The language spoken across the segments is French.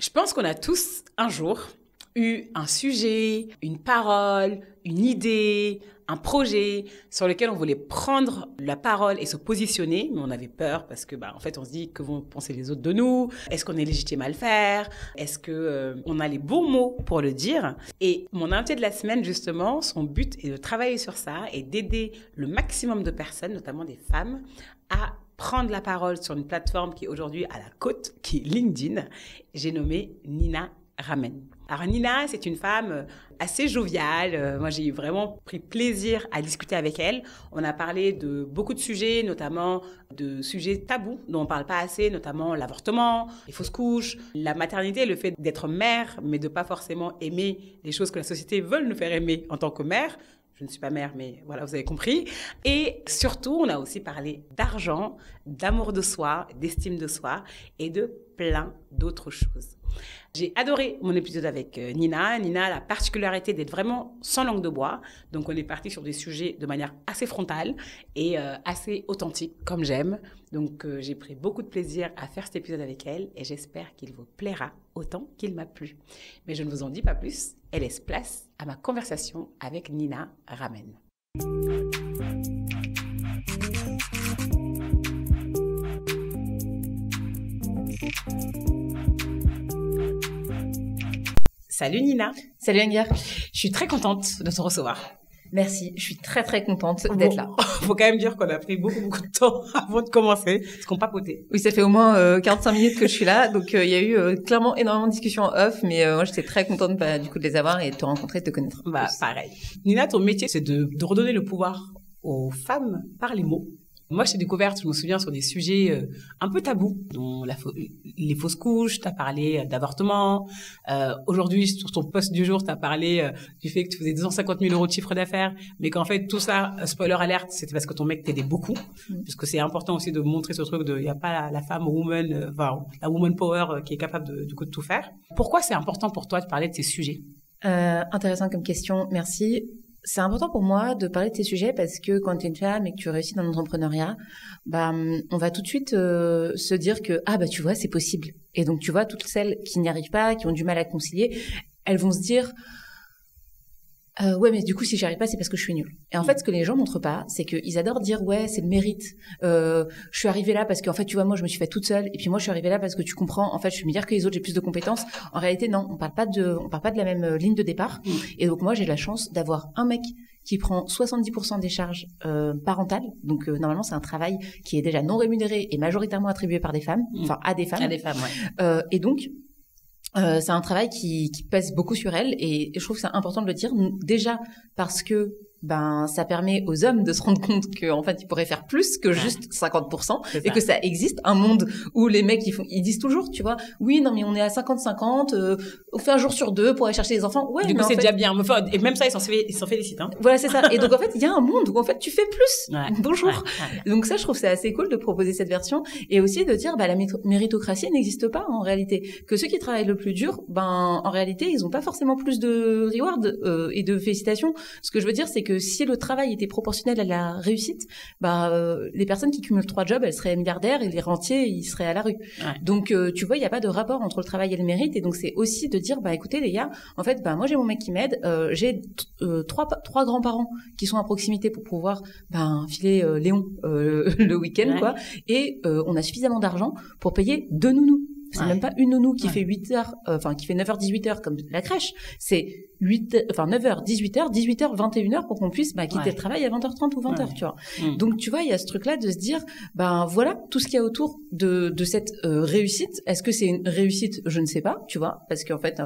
Je pense qu'on a tous un jour eu un sujet, une parole, une idée, un projet sur lequel on voulait prendre la parole et se positionner, mais on avait peur parce que, en fait, on se dit que vont penser les autres de nous. Est-ce qu'on est légitime à le faire? Est-ce que on a les bons mots pour le dire? Et mon invité de la semaine, justement, son but est de travailler sur ça et d'aider le maximum de personnes, notamment des femmes, à prendre la parole sur une plateforme qui est aujourd'hui à la côte, qui est LinkedIn. J'ai nommé Nina Ramen. Alors Nina, c'est une femme assez joviale. Moi, j'ai vraiment pris plaisir à discuter avec elle. On a parlé de beaucoup de sujets, notamment de sujets tabous dont on ne parle pas assez, notamment l'avortement, les fausses couches, la maternité, le fait d'être mère, mais de pas forcément aimer les choses que la société veut nous faire aimer en tant que mère. Je ne suis pas mère, mais voilà, vous avez compris. Et surtout, on a aussi parlé d'argent, d'amour de soi, d'estime de soi et de plein d'autres choses. J'ai adoré mon épisode avec Nina. Nina a la particularité d'être vraiment sans langue de bois. Donc, on est parti sur des sujets de manière assez frontale et assez authentique, comme j'aime. Donc, j'ai pris beaucoup de plaisir à faire cet épisode avec elle et j'espère qu'il vous plaira autant qu'il m'a plu. Mais je ne vous en dis pas plus et laisse place à ma conversation avec Nina Ramen. Salut Nina. Salut Anguerre. Je suis très contente de te recevoir. Merci, je suis très très contente d'être là. Faut quand même dire qu'on a pris beaucoup de temps avant de commencer, parce qu'on papotait. Oui, ça fait au moins 45 minutes que je suis là, donc il y a eu clairement énormément de discussions en off, mais moi j'étais très contente du coup de les avoir et de te rencontrer, de te connaître. Pareil. Nina, ton métier, c'est de redonner le pouvoir aux femmes par les mots. Moi, je t'ai découverte, je me souviens, sur des sujets un peu tabous, dont les fausses couches, t'as parlé d'avortement. Aujourd'hui, sur ton post du jour, t'as parlé du fait que tu faisais 250 000 € de chiffre d'affaires, mais qu'en fait, tout ça, spoiler alerte, c'était parce que ton mec t'aidait beaucoup. Parce que c'est important aussi de montrer ce truc il n'y a pas la femme woman, la woman power qui est capable de tout faire. Pourquoi c'est important pour toi de parler de ces sujets? Intéressant comme question, merci. C'est important pour moi de parler de ces sujets parce que quand tu es une femme et que tu réussis dans l'entrepreneuriat, on va tout de suite se dire que tu vois, c'est possible. Et donc tu vois, toutes celles qui n'y arrivent pas, qui ont du mal à concilier, elles vont se dire ouais, mais du coup si j'y arrive pas, c'est parce que je suis nulle. Et en fait, ce que les gens montrent pas, c'est qu'ils adorent dire ouais, c'est le mérite. Je suis arrivée là parce qu'en fait, tu vois, moi je me suis fait toute seule. Et puis moi je suis arrivée là parce que tu comprends. En fait, je suis meilleure que les autres, j'ai plus de compétences. En réalité, non, on parle pas de la même ligne de départ. Et donc moi, j'ai la chance d'avoir un mec qui prend 70% des charges parentales. Donc normalement, c'est un travail qui est déjà non rémunéré et majoritairement attribué par des femmes, enfin à des femmes. À des femmes, ouais. Et donc c'est un travail qui pèse beaucoup sur elles et je trouve que c'est important de le dire déjà parce que ça permet aux hommes de se rendre compte qu'en fait ils pourraient faire plus que juste 50% et que ça existe un monde où les mecs ils disent toujours, tu vois, oui non mais on est à 50-50, on fait un jour sur deux pour aller chercher les enfants. Ouais, du coup c'est déjà bien, et même ça ils s'en félicitent, hein. Voilà, c'est ça. Et donc en fait il y a un monde où en fait tu fais plus. Ouais. Bonjour. Ouais. Donc ça je trouve c'est assez cool de proposer cette version et aussi de dire la méritocratie n'existe pas en réalité, que ceux qui travaillent le plus dur, en réalité ils ont pas forcément plus de reward et de félicitations. Ce que je veux dire c'est que si le travail était proportionnel à la réussite, les personnes qui cumulent 3 jobs, elles seraient milliardaires et les rentiers, ils seraient à la rue. Ouais. Donc, tu vois, il n'y a pas de rapport entre le travail et le mérite. Et donc, c'est aussi de dire, écoutez, les gars, en fait, moi, j'ai mon mec qui m'aide. J'ai 3 grands-parents qui sont à proximité pour pouvoir filer Léon le week-end, ouais. quoi. Et on a suffisamment d'argent pour payer 2 nounous. C'est même pas une nounou qui fait 8 heures, qui fait 9h, 18h comme la crèche. C'est 9h, 18h, 18h, 21h pour qu'on puisse quitter le travail à 20h30 ou 20h, tu vois. Donc, tu vois, il y a ce truc-là de se dire, voilà, tout ce qu'il y a autour de cette réussite. Est-ce que c'est une réussite? Je ne sais pas, tu vois, parce qu'en fait,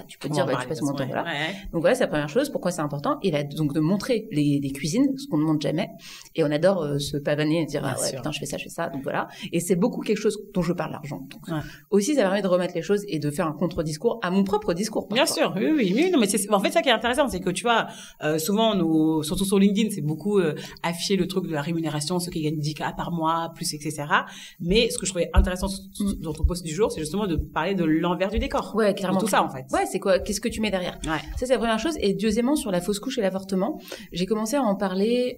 tu peux dire, tu passes mon temps, voilà. Ouais. Donc voilà, c'est la première chose, pourquoi c'est important. Et là, donc de montrer les cuisines, ce qu'on ne montre jamais. Et on adore se pavaner et dire, putain, je fais ça, donc voilà. Et c'est beaucoup quelque chose dont je parle l'argent. Donc, aussi, ça permet de remettre les choses et de faire un contre-discours à mon propre discours. Bien sûr, oui. Non, mais c'est en fait ça qui est intéressant, c'est que tu vois, souvent surtout sur LinkedIn, c'est beaucoup afficher le truc de la rémunération, ceux qui gagnent 10K par mois, plus, etc. Mais ce que je trouvais intéressant dans ton post du jour, c'est justement de parler de l'envers du décor. Ouais, clairement. De tout ça, en fait. Ouais, c'est quoi? Qu'est-ce que tu mets derrière? Ouais. Ça, c'est la première chose. Et deuxièmement, sur la fausse couche et l'avortement, j'ai commencé à en parler,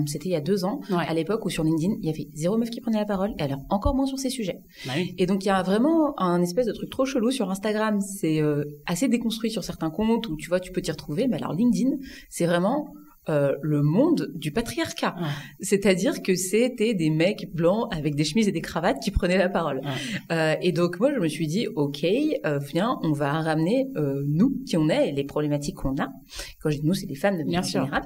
c'était il y a 2 ans, à l'époque où sur LinkedIn, il y avait 0 meuf qui prenait la parole, et alors encore moins sur ces sujets. Oui. Et donc, donc, il y a vraiment un espèce de truc trop chelou sur Instagram. C'est assez déconstruit sur certains comptes où, tu vois, tu peux t'y retrouver. Mais alors, LinkedIn, c'est vraiment... le monde du patriarcat. C'est-à-dire que c'était des mecs blancs avec des chemises et des cravates qui prenaient la parole. Et donc, moi, je me suis dit, OK, viens, on va ramener nous, qui on est, et les problématiques qu'on a. Quand je dis nous, c'est les femmes de manière générale.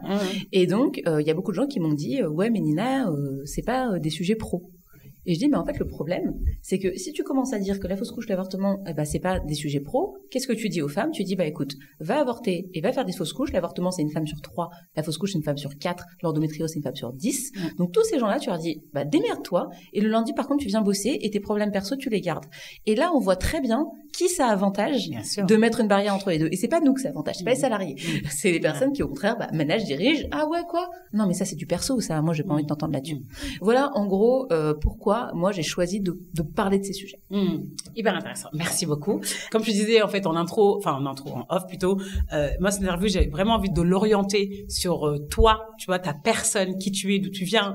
Et donc, il y a beaucoup de gens qui m'ont dit, ouais, mais Nina, c'est pas des sujets pro. Et je dis, mais en fait, le problème, c'est que si tu commences à dire que la fausse couche, l'avortement, c'est pas des sujets pro, qu'est-ce que tu dis aux femmes? Tu dis, écoute, va avorter et va faire des fausses couches. L'avortement, c'est une femme sur 3. La fausse couche, c'est une femme sur 4. L'endométriose, c'est une femme sur 10. Donc, tous ces gens-là, tu leur dis, démerde-toi. Et le lundi, par contre, tu viens bosser et tes problèmes perso, tu les gardes. Et là, on voit très bien qui ça avantage de mettre une barrière entre les deux. Et c'est pas nous que ça avantage, c'est pas les salariés. C'est les personnes qui, au contraire, managent, dirigent. Ah ouais, quoi? Non, mais ça, c'est du perso, ça. Moi, j'ai pas envie de t'entendre là-dessus. Voilà, en gros, pourquoi moi j'ai choisi de parler de ces sujets. Hyper intéressant. Merci beaucoup. Comme je disais en fait en off plutôt, moi cette interview j'ai vraiment envie de l'orienter sur toi, tu vois, ta personne, qui tu es, d'où tu viens,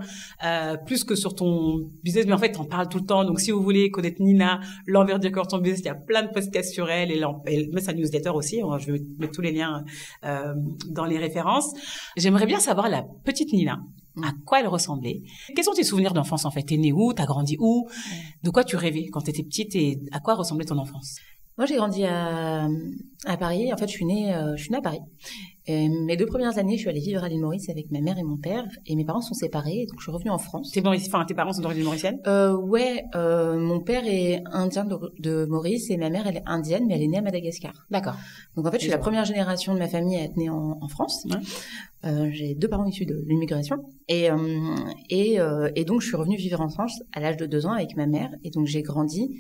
plus que sur ton business. Mais en fait t'en parles tout le temps. Donc si vous voulez connaître Nina, l'envers du décor de ton business, il y a plein de podcasts sur elle et même sa newsletter aussi. Je vais mettre tous les liens dans les références. J'aimerais bien savoir la petite Nina. À quoi elle ressemblait? Quels sont tes souvenirs d'enfance en fait? T'es née où? T'as grandi où? De quoi tu rêvais quand t'étais petite et à quoi ressemblait ton enfance? Moi, j'ai grandi à Paris. En fait, je suis née à Paris. Et mes 2 premières années, je suis allée vivre à l'île Maurice avec ma mère et mon père. Et mes parents sont séparés, donc je suis revenue en France. Tes parents sont d'origine mauricienne? Ouais. Mon père est indien de Maurice et ma mère, elle est indienne, mais elle est née à Madagascar. D'accord. Donc en fait, je suis la première génération de ma famille à être née en France. J'ai 2 parents issus de l'immigration. Et donc, je suis revenue vivre en France à l'âge de 2 ans avec ma mère. Et donc, j'ai grandi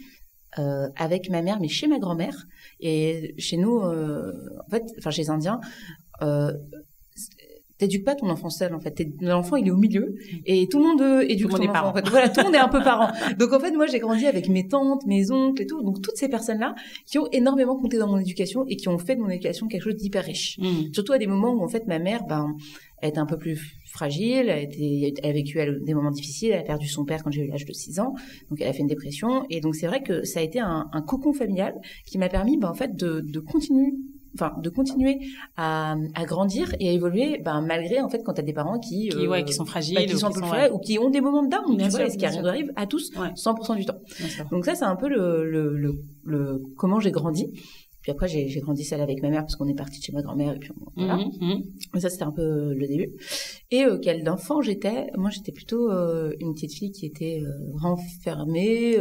avec ma mère, mais chez ma grand-mère. Et chez nous, chez les Indiens, t'éduques pas ton enfant seul, en fait. L'enfant, il est au milieu et tout le monde éduque ton enfant. En fait. Voilà, tout le monde est un peu parent. Donc, en fait, moi, j'ai grandi avec mes tantes, mes oncles et tout. Donc, toutes ces personnes-là qui ont énormément compté dans mon éducation et qui ont fait de mon éducation quelque chose d'hyper riche. Surtout à des moments où, en fait, ma mère, elle était un peu plus fragile, elle a vécu des moments difficiles, elle a perdu son père quand j'ai eu l'âge de 6 ans, donc elle a fait une dépression. Et donc, c'est vrai que ça a été un cocon familial qui m'a permis, en fait, de continuer à grandir et à évoluer, malgré, en fait, quand t'as des parents qui sont fragiles, qui sont un peu fragiles, ou qui ont des moments de down, tu vois, et ce qui arrive à tous, 100% du temps. Donc ça, c'est un peu le comment j'ai grandi. Puis après, j'ai grandi seule avec ma mère parce qu'on est parti de chez ma grand-mère et puis voilà. Mais ça, c'était un peu le début. Et quel enfant j'étais? Moi, j'étais plutôt une petite fille qui était renfermée,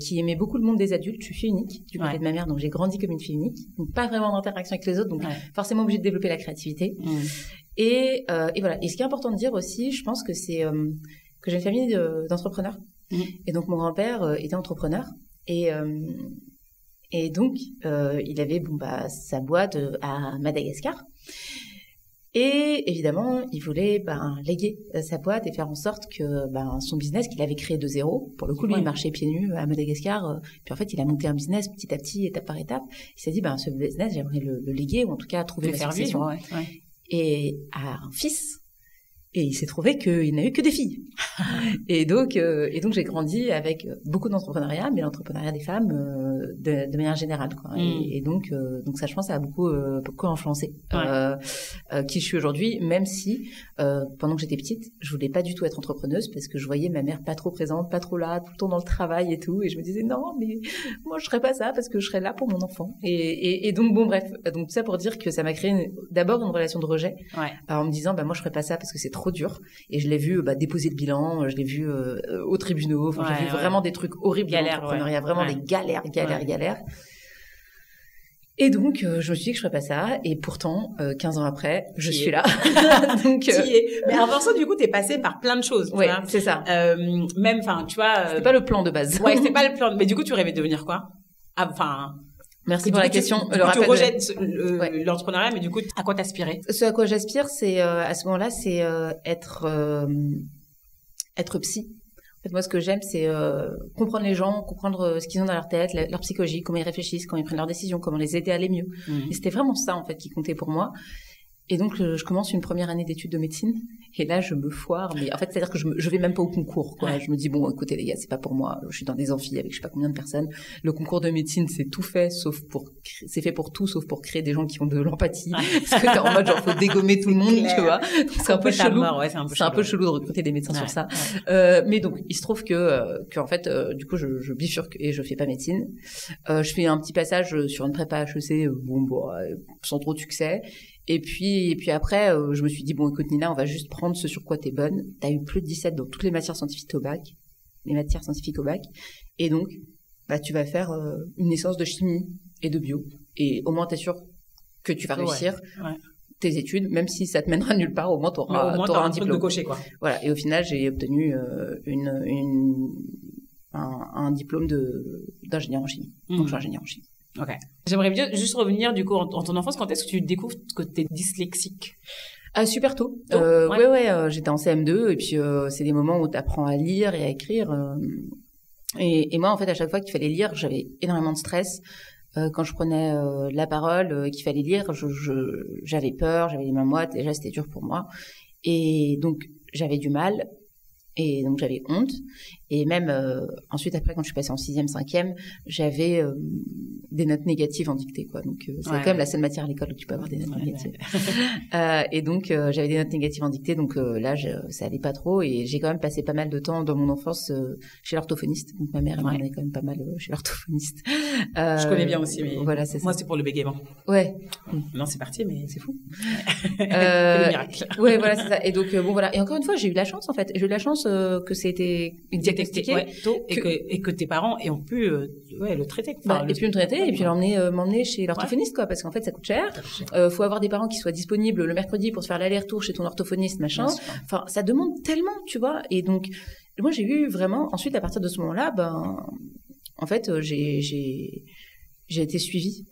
qui aimait beaucoup le monde des adultes. Je suis fille unique du côté de ma mère, donc j'ai grandi comme une fille unique. Donc pas vraiment d'interaction avec les autres, donc forcément obligée de développer la créativité. Et voilà. Et ce qui est important de dire aussi, je pense que c'est que j'ai une famille d'entrepreneurs. Et donc mon grand-père était entrepreneur et donc, il avait sa boîte à Madagascar. Et évidemment, il voulait léguer sa boîte et faire en sorte que son business qu'il avait créé de zéro, pour le coup, lui, il marchait pieds nus à Madagascar. Puis en fait, il a monté un business petit à petit, étape par étape. Il s'est dit, ce business, j'aimerais le léguer ou en tout cas trouver ma succession. Et à un fils. Et il s'est trouvé qu'il n'a eu que des filles. Et donc j'ai grandi avec beaucoup d'entrepreneuriat, mais l'entrepreneuriat des femmes de manière générale, quoi. Et donc ça, je pense, ça a beaucoup influencé qui je suis aujourd'hui, même si pendant que j'étais petite, je voulais pas du tout être entrepreneuse parce que je voyais ma mère pas trop présente, pas trop là, tout le temps dans le travail et tout, et je me disais non, mais moi je serais pas ça parce que je serais là pour mon enfant. Et donc bref, donc tout ça pour dire que ça m'a créé d'abord une relation de rejet, en me disant moi je ferais pas ça parce que c'est trop dur. Et je l'ai vu déposer le bilan, je l'ai vu aux tribunaux, j'ai vu vraiment des trucs horribles dans l'entrepreneuriat, vraiment des galères. Et donc, je me suis dit que je ferais pas ça. Et pourtant, 15 ans après, je suis là. Donc, Mais avant ça, du coup, t'es passé par plein de choses. Ouais, c'est ça. Même, tu vois. C'était pas le plan de base. Ouais, c'était pas le plan. Mais du coup, tu rêvais de devenir quoi? Merci pour la question. Tu rejettes l'entrepreneuriat, mais du coup, à quoi t'aspirais? Ce à quoi j'aspire, c'est à ce moment-là, c'est être psy. En fait, moi, ce que j'aime, c'est comprendre les gens, comprendre ce qu'ils ont dans leur tête, leur psychologie, comment ils réfléchissent, comment ils prennent leurs décisions, comment les aider à aller mieux. Et c'était vraiment ça, en fait, qui comptait pour moi. Et donc, je commence une première année d'études de médecine. Et là, je me foire. Mais en fait, c'est-à-dire que je vais même pas au concours, quoi. Je me dis, bon, écoutez, les gars, c'est pas pour moi. Je suis dans des amphis avec je sais pas combien de personnes. Le concours de médecine, c'est tout fait, c'est fait pour tout, sauf pour créer des gens qui ont de l'empathie. Parce que t'es en mode, genre, faut dégommer tout le monde, tu vois. Donc, c'est un peu chelou. C'est un peu chelou de recruter des médecins sur ça. Mais donc, il se trouve que en fait, du coup, je bifurque et je fais pas médecine. Je fais un petit passage sur une prépa HEC, sans trop de succès. Et puis après, je me suis dit, bon, écoute, Nina, on va juste prendre ce sur quoi t'es bonne. T'as eu plus de 17 dans toutes les matières scientifiques au bac. Et donc, bah, tu vas faire une licence de chimie et de bio. Et au moins, t'es sûr que tu vas réussir tes études, même si ça te mènera nulle part, au moins t'auras un diplôme. De cocher, quoi. Voilà. Et au final, j'ai obtenu un diplôme d'ingénieur en chimie. Donc, je suis ingénieur en chimie. Ok. J'aimerais bien juste revenir du coup en ton enfance. Quand est-ce que tu découvres que t'es dyslexique? Super tôt. J'étais en CM2 et puis c'est des moments où t'apprends à lire et à écrire. Et moi, en fait, à chaque fois qu'il fallait lire, j'avais énormément de stress. Quand je prenais la parole, qu'il fallait lire, j'avais peur, j'avais les mains moites. Déjà, c'était dur pour moi. Et donc, j'avais du mal. Et donc, j'avais honte. Et même ensuite, après, quand je suis passée en 6e, 5e, j'avais des notes négatives en dictée, quoi. Donc, c'est quand même la seule matière à l'école où tu peux avoir des notes négatives. Et donc, j'avais des notes négatives en dictée. Donc là, ça allait pas trop. Et j'ai quand même passé pas mal de temps dans mon enfance chez l'orthophoniste. Donc, ma mère, elle m'emmenait quand même pas mal chez l'orthophoniste. Je connais bien aussi, mais voilà, c'est moi, ça. c'est pour le bégaiement. Ouais. Non, c'est parti, mais c'est fou. C'est le miracle. Ouais, voilà, c'est ça. Et donc, bon, voilà. Et encore une fois, j'ai eu la chance, en fait. J'ai eu la chance que c'était diagnostiqué tôt et que tes parents ont pu le traiter. Et puis me traiter et puis m'emmener chez l'orthophoniste, quoi, parce qu'en fait ça coûte cher. Faut avoir des parents qui soient disponibles le mercredi pour se faire l'aller-retour chez ton orthophoniste, machin. Enfin, ça demande tellement, tu vois. Et donc moi j'ai eu vraiment ensuite à partir de ce moment-là, en fait j'ai été suivie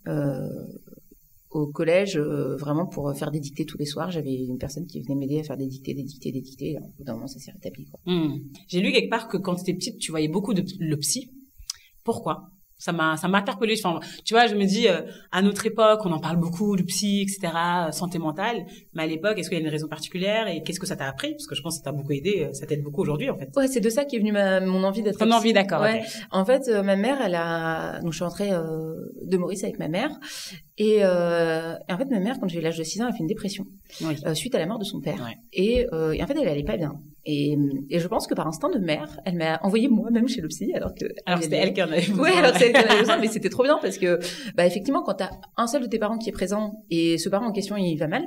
au collège vraiment pour faire des dictées tous les soirs. J'avais une personne qui venait m'aider à faire des dictées. Et au bout d'un moment, ça s'est rétabli, quoi. J'ai lu quelque part que quand tu étais petite, tu voyais beaucoup le psy. Pourquoi? Ça m'a interpellée. Enfin, tu vois, je me dis, à notre époque, on en parle beaucoup, le psy, etc., santé mentale. Mais à l'époque, est-ce qu'il y a une raison particulière et qu'est-ce que ça t'a appris? Parce que je pense que ça t'a beaucoup aidé, ça t'aide beaucoup aujourd'hui, en fait. Ouais, c'est de ça qu'est venue mon envie d'être psy. Ton envie, d'accord. Ouais. Okay. En fait, ma mère, donc je suis rentrée de Maurice avec ma mère. Et en fait, ma mère, quand j'ai eu l'âge de 6 ans, elle a fait une dépression suite à la mort de son père. Ouais. Et en fait, elle allait pas bien. Et je pense que par instinct de mère, elle m'a envoyé moi-même chez le psy, alors c'était elle qui en avait besoin. Ouais, alors c'est elle qui en avait besoin, mais c'était trop bien parce que, effectivement, quand t'as un seul de tes parents qui est présent et ce parent en question il va mal,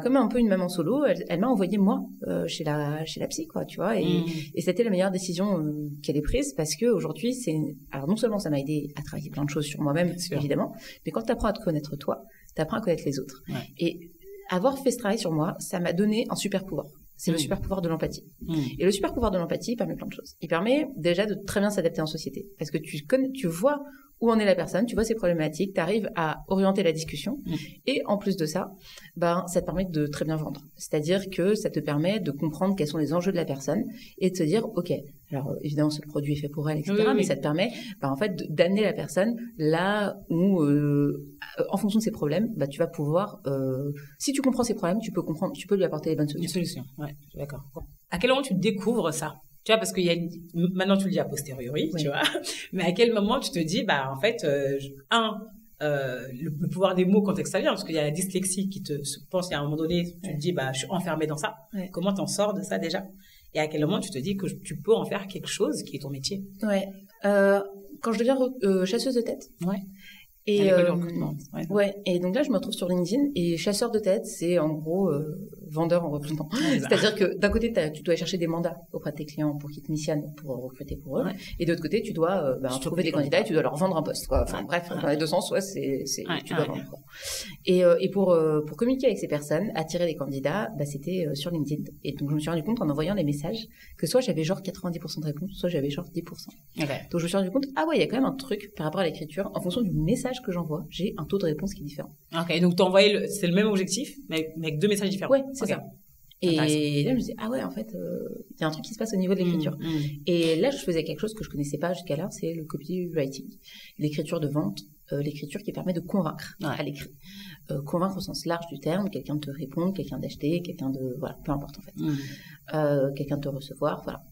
comme un peu une maman solo, elle m'a envoyé moi chez la psy, quoi, tu vois. Et c'était la meilleure décision qu'elle ait prise parce que aujourd'hui, alors non seulement ça m'a aidé à travailler plein de choses sur moi-même, évidemment, mais quand t'apprends à te connaître toi, t'apprends à connaître les autres. Ouais. Et avoir fait ce travail sur moi, ça m'a donné un super pouvoir. C'est le super pouvoir de l'empathie. Et le super pouvoir de l'empathie, il permet plein de choses. Il permet déjà de très bien s'adapter en société. Parce que tu vois où en est la personne, tu vois ses problématiques, tu arrives à orienter la discussion. Et en plus de ça, ça te permet de très bien vendre. C'est-à-dire que ça te permet de comprendre quels sont les enjeux de la personne et de se dire, OK, alors évidemment, ce produit est fait pour elle, etc. Mais ça te permet, en fait, d'amener la personne là où, en fonction de ses problèmes, tu vas pouvoir, si tu comprends ses problèmes, tu peux lui apporter les bonnes solutions. Une solution, ouais, d'accord. À quel moment tu découvres ça? Tu vois, parce qu'il y a maintenant tu le dis a posteriori, tu vois, mais à quel moment tu te dis, en fait, le pouvoir des mots contextualisés, parce qu'il y a la dyslexie qui pense, à un moment donné, tu te dis, je suis enfermée dans ça. Ouais. Comment t'en sors de ça déjà? Et à quel moment tu te dis que tu peux en faire quelque chose qui est ton métier? Ouais. Quand je deviens chasseuse de tête. Ouais. Et l'école de recrutement. Ouais. Et donc là, je me retrouve sur LinkedIn et chasseur de tête, c'est en gros vendeur en recrutement. C'est-à-dire que d'un côté, tu dois chercher des mandats auprès de tes clients pour qu'ils te missionnent pour recruter pour eux. Ouais. Et de l'autre côté, tu dois trouver des candidats et tu dois leur vendre un poste, quoi. Enfin bref, dans les deux sens, tu dois vendre, quoi. Et pour communiquer avec ces personnes, attirer des candidats, c'était sur LinkedIn. Et donc je me suis rendu compte en envoyant des messages que soit j'avais genre 90% de réponses, soit j'avais genre 10%. Okay. Donc je me suis rendu compte, il y a quand même un truc par rapport à l'écriture, en fonction du message que j'envoie, j'ai un taux de réponse qui est différent. Ok, donc c'est le même objectif, mais avec deux messages différents. Ouais, c'est ça. Et là, je me disais, ah ouais, en fait, il y a un truc qui se passe au niveau de l'écriture. Et là, je faisais quelque chose que je connaissais pas jusqu'à là, c'est le copywriting. L'écriture de vente, l'écriture qui permet de convaincre à l'écrit. Convaincre au sens large du terme, quelqu'un de te répondre, quelqu'un d'acheter, quelqu'un de... Voilà, peu importe en fait. Quelqu'un de te recevoir, voilà.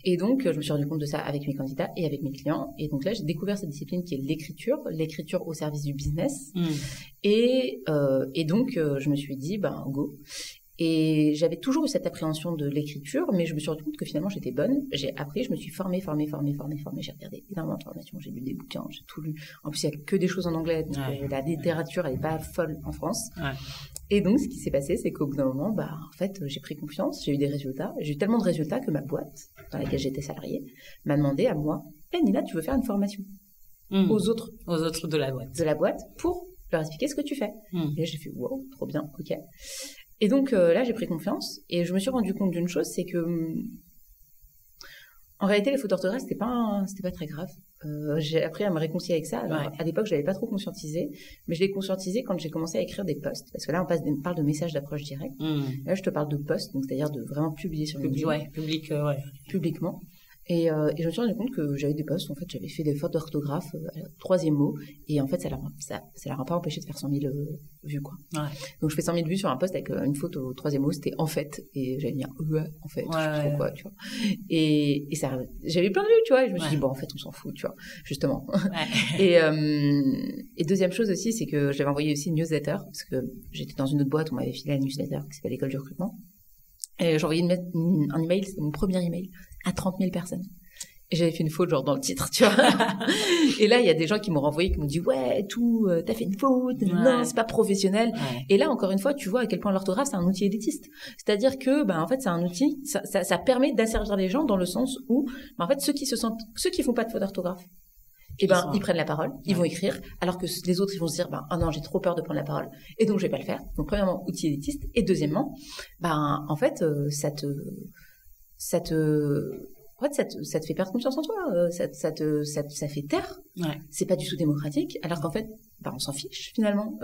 Et donc, je me suis rendu compte de ça avec mes candidats et avec mes clients. Et donc là, j'ai découvert cette discipline qui est l'écriture au service du business. Et donc, je me suis dit, ben, go. Et j'avais toujours eu cette appréhension de l'écriture, mais je me suis rendu compte que finalement j'étais bonne. J'ai appris, je me suis formée. J'ai regardé énormément de formations, j'ai lu des bouquins, j'ai tout lu. En plus, il n'y a que des choses en anglais, donc la littérature, elle n'est pas folle en France. Et donc, ce qui s'est passé, c'est qu'au bout d'un moment, bah, en fait, j'ai pris confiance, j'ai eu des résultats. J'ai eu tellement de résultats que ma boîte, dans laquelle j'étais salariée, m'a demandé à moi, Nina, tu veux faire une formation aux autres de la boîte. De la boîte pour leur expliquer ce que tu fais. Et j'ai fait, wow, trop bien, ok. Et donc là, j'ai pris confiance et je me suis rendu compte d'une chose, c'est que en réalité, les fautes d'orthographe, c'était pas très grave. J'ai appris à me réconcilier avec ça. Alors, à l'époque, je l'avais pas trop conscientisé, mais je l'ai conscientisé quand j'ai commencé à écrire des posts. Parce que là, on parle de messages d'approche directe. Là, je te parle de posts, donc c'est-à-dire de vraiment publier sur LinkedIn. Publiquement. Et je me suis rendu compte que j'avais des posts, en fait, j'avais fait des fautes d'orthographe, troisième mot, et en fait, ça leur a pas empêché de faire 100 000 vues, quoi. Donc, je fais 100 000 vues sur un post avec une faute au troisième mot, c'était en fait, et j'avais mis un en fait, je sais pas trop quoi, tu vois. Et ça, j'avais plein de vues, tu vois, et je me suis dit, bon, en fait, on s'en fout, tu vois, justement. Et deuxième chose aussi, c'est que j'avais envoyé aussi une newsletter, parce que j'étais dans une autre boîte, on m'avait filé la newsletter, qui s'appelle l'École du recrutement. Et j'ai envoyé un email, c'était mon premier email, à 30 000 personnes. Et j'avais fait une faute, genre, dans le titre, tu vois. Et là, il y a des gens qui m'ont renvoyé, qui m'ont dit, ouais, t'as fait une faute, non, c'est pas professionnel. Et là, encore une fois, tu vois à quel point l'orthographe, c'est un outil élitiste. C'est-à-dire que, en fait, c'est un outil, ça permet d'asservir les gens dans le sens où, en fait, ceux qui font pas de faute d'orthographe, ils prennent la parole, ils vont écrire, alors que les autres, ils vont se dire, oh non, j'ai trop peur de prendre la parole, et donc je vais pas le faire. Donc, premièrement, outil élitiste, et deuxièmement, en fait, ça te fait perdre confiance en toi, ça fait taire. C'est pas du tout démocratique, alors qu'en fait, on s'en fiche finalement.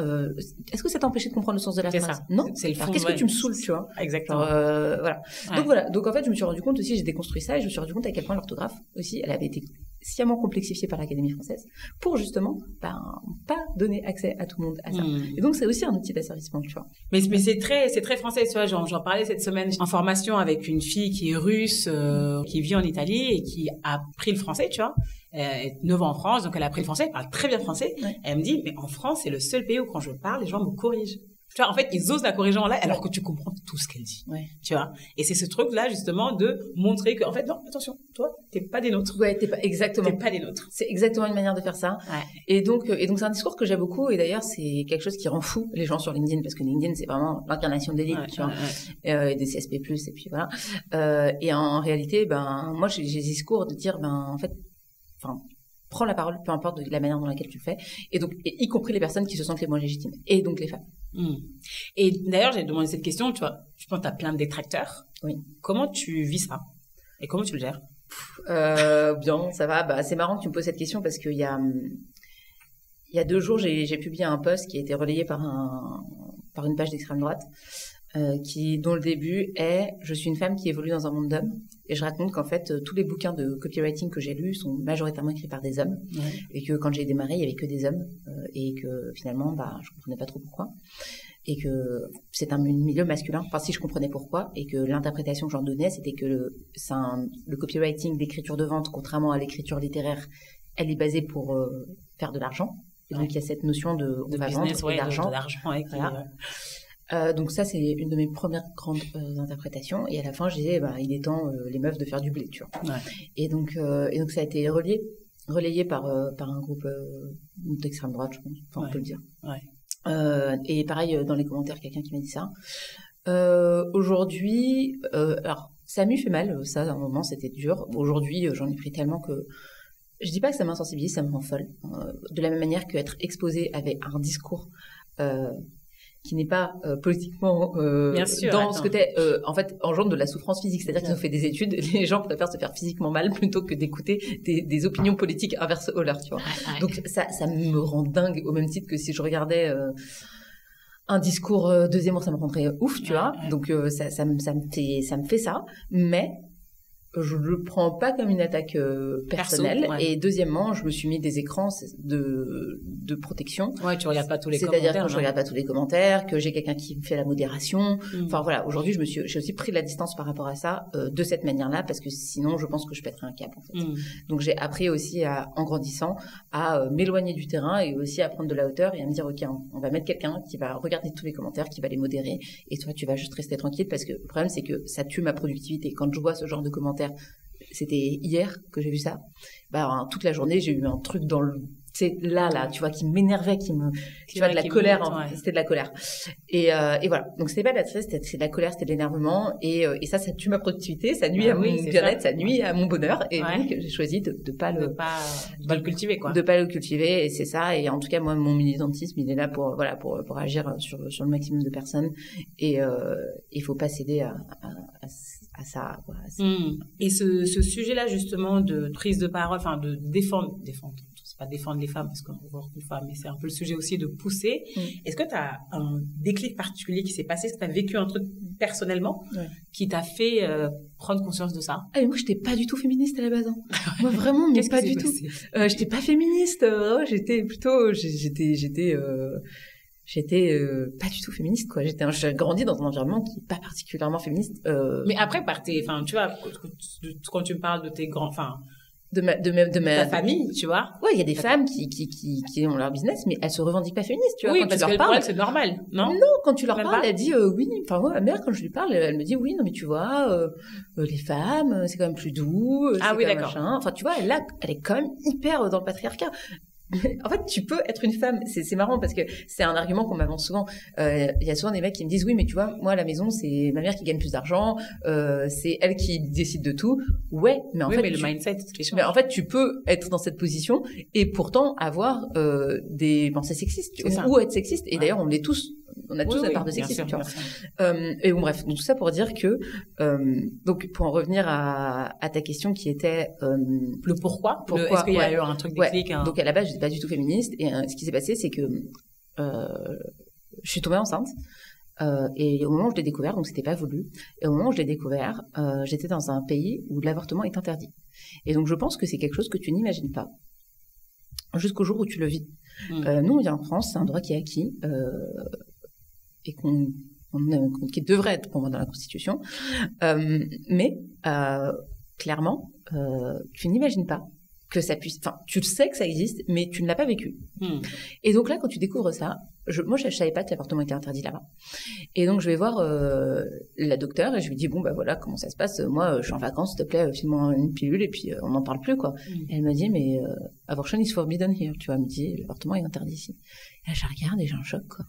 Est-ce que ça t'a empêché de comprendre le sens de la phrase ? Non. C'est le fond. Alors qu'est-ce que tu me saoules, tu vois ? Exactement. Voilà. Donc en fait, je me suis rendu compte aussi, j'ai déconstruit ça et je me suis rendu compte à quel point l'orthographe aussi, elle avait été sciemment complexifiée par l'Académie française pour justement pas donner accès à tout le monde à ça. Et donc c'est aussi un outil d'asservissement, tu vois. Mais c'est très français, tu vois. J'en parlais cette semaine en formation avec une fille qui est russe, qui vit en Italie et qui a pris le français, tu vois. 9 ans en France, donc elle a appris le français, elle parle très bien français. Elle me dit, mais en France, c'est le seul pays où quand je parle, les gens me corrigent. Tu vois, en fait, ils osent la corriger en live alors que tu comprends tout ce qu'elle dit. Tu vois. Et c'est ce truc-là, justement, de montrer que, en fait, non, attention, toi, t'es pas des nôtres. T'es pas des nôtres. C'est exactement une manière de faire ça. Et donc, c'est un discours que j'aime beaucoup. Et d'ailleurs, c'est quelque chose qui rend fou les gens sur LinkedIn parce que LinkedIn, c'est vraiment l'incarnation de l'élite, tu vois. Et des CSP+, et puis voilà. Et en réalité, moi, j'ai des discours de dire, en fait, prends la parole, peu importe de la manière dans laquelle tu le fais, et donc, y compris les personnes qui se sentent les moins légitimes, et donc les femmes. Et d'ailleurs, j'ai demandé cette question, tu vois, je pense que tu as plein de détracteurs. Comment tu vis ça? Et comment tu le gères? Bien, ça va. C'est marrant que tu me poses cette question parce qu'il y a 2 jours, j'ai publié un post qui a été relayé par une page d'extrême droite, dont le début est « Je suis une femme qui évolue dans un monde d'hommes ». Et je raconte qu'en fait, tous les bouquins de copywriting que j'ai lus sont majoritairement écrits par des hommes. Et que quand j'ai démarré, il n'y avait que des hommes. Et que finalement, je comprenais pas trop pourquoi. Et que c'est un milieu masculin. Enfin, si je comprenais pourquoi. Et que l'interprétation que j'en donnais, c'était que le copywriting, l'écriture de vente, contrairement à l'écriture littéraire, elle est basée pour faire de l'argent. Et donc, il y a cette notion de business, vendre et d'argent. Voilà. Donc ça, c'est une de mes premières grandes interprétations. Et à la fin, je disais, il est temps, les meufs, de faire du blé, tu vois. Et donc ça a été relayé par un groupe d'extrême droite, je pense. Enfin, on peut le dire. Et pareil, dans les commentaires, quelqu'un qui m'a dit ça. Aujourd'hui, alors, ça m'eût fait mal, ça, à un moment, c'était dur. Aujourd'hui, j'en ai pris tellement que... Je dis pas que ça m'insensibilise, ça me rend folle. De la même manière qu'être exposé avec un discours... qui n'est pas politiquement Bien sûr, dans ce que t'es, en fait, engendre de la souffrance physique. C'est-à-dire qu'ils ont fait des études, les gens préfèrent se faire physiquement mal plutôt que d'écouter des opinions politiques inverses aux leurs, tu vois. Donc ça me rend dingue, au même titre que si je regardais un discours de Zemmour, ça me rendrait ouf, tu vois. Donc ça me fait ça, mais je le prends pas comme une attaque personnelle. Perso, Et deuxièmement, je me suis mis des écrans de protection. Ouais, tu regardes pas tous les commentaires. C'est-à-dire que je regarde pas tous les commentaires, que j'ai quelqu'un qui me fait la modération. Enfin voilà, aujourd'hui, j'ai aussi pris de la distance par rapport à ça de cette manière-là, parce que sinon, je pense que je pèterais un câble en fait. Donc j'ai appris aussi en grandissant à m'éloigner du terrain et aussi à prendre de la hauteur et à me dire ok, on va mettre quelqu'un qui va regarder tous les commentaires, qui va les modérer, et toi tu vas juste rester tranquille, parce que le problème c'est que ça tue ma productivité. Quand je vois ce genre de commentaires, c'était hier que j'ai vu ça, toute la journée j'ai eu un truc dans le, c'est là, tu vois, qui m'énervait, tu vois, de la colère, c'était de la colère. Et voilà. Donc c'était pas de la tristesse, c'était de la colère, c'était de l'énervement, et ça tue ma productivité, ça nuit à mon bien-être, ça nuit à mon bonheur, et donc j'ai choisi de pas le cultiver, quoi. De pas le cultiver, et c'est ça. Et en tout cas, moi, mon militantisme, il est là pour agir sur le maximum de personnes, et il faut pas céder à ça. Voilà. Et ce sujet-là, justement, de prise de parole, enfin, de défendre, c'est pas défendre les femmes parce qu'on voit une femme, mais c'est un peu le sujet aussi de pousser. Est-ce que tu as un déclic particulier qui s'est passé? Est-ce que tu as vécu un truc personnellement qui t'a fait prendre conscience de ça? Ah, mais moi, j'étais pas du tout féministe à la base. Hein. Moi, vraiment, mais pas du tout. J'étais pas féministe. J'étais plutôt, j'étais pas du tout féministe, quoi. J'ai grandi dans un environnement qui est pas particulièrement féministe. Mais après, tu vois, quand tu me parles de tes grands, de ta famille, tu vois. Ouais, il y a des femmes qui ont leur business, mais elles se revendiquent pas féministes, tu vois. Oui, quand parce tu que leur parles, c'est normal, non? Non, quand tu leur parles, elle dit oui. Enfin, moi, ma mère, quand je lui parle, elle me dit oui, non, mais tu vois, les femmes, c'est quand même plus doux. Ah oui, d'accord. Machin. Enfin, tu vois, elle est quand même hyper dans le patriarcat. En fait, tu peux être une femme. C'est marrant parce que c'est un argument qu'on m'avance souvent. Il y a souvent des mecs qui me disent oui, mais tu vois, moi à la maison, c'est ma mère qui gagne plus d'argent, c'est elle qui décide de tout. Ouais, mais en fait, mais le mindset. Mais en fait, tu peux être dans cette position et pourtant avoir des pensées sexistes ou être sexiste. Et d'ailleurs, on l'est tous. On a tous la part de sexisme, tu vois. Et bon, bref, donc tout ça pour dire que, donc pour en revenir à ta question qui était le pourquoi. Est-ce qu'il y a eu un truc déclic? Donc à la base, j'étais pas du tout féministe, et ce qui s'est passé, c'est que je suis tombée enceinte. Et au moment où je l'ai découvert, donc c'était pas voulu, et au moment où je l'ai découvert, j'étais dans un pays où l'avortement est interdit. Et donc je pense que c'est quelque chose que tu n'imagines pas jusqu'au jour où tu le vis. Nous, on vit en France, c'est un droit qui est acquis. Et qui devrait être pour moi dans la Constitution, mais clairement, tu n'imagines pas que ça puisse. Enfin, tu le sais que ça existe, mais tu ne l'as pas vécu. Et donc là, quand tu découvres ça, moi, je savais pas que l'avortement était interdit là-bas. Et donc, je vais voir la docteure et je lui dis bon, bah voilà, comment ça se passe. Moi, je suis en vacances, s'il te plaît, file-moi une pilule et puis on n'en parle plus, quoi. Et elle me dit mais abortion is forbidden here. Tu vois, elle me dit l'avortement est interdit ici. Et là, je regarde et j'ai un choc, quoi.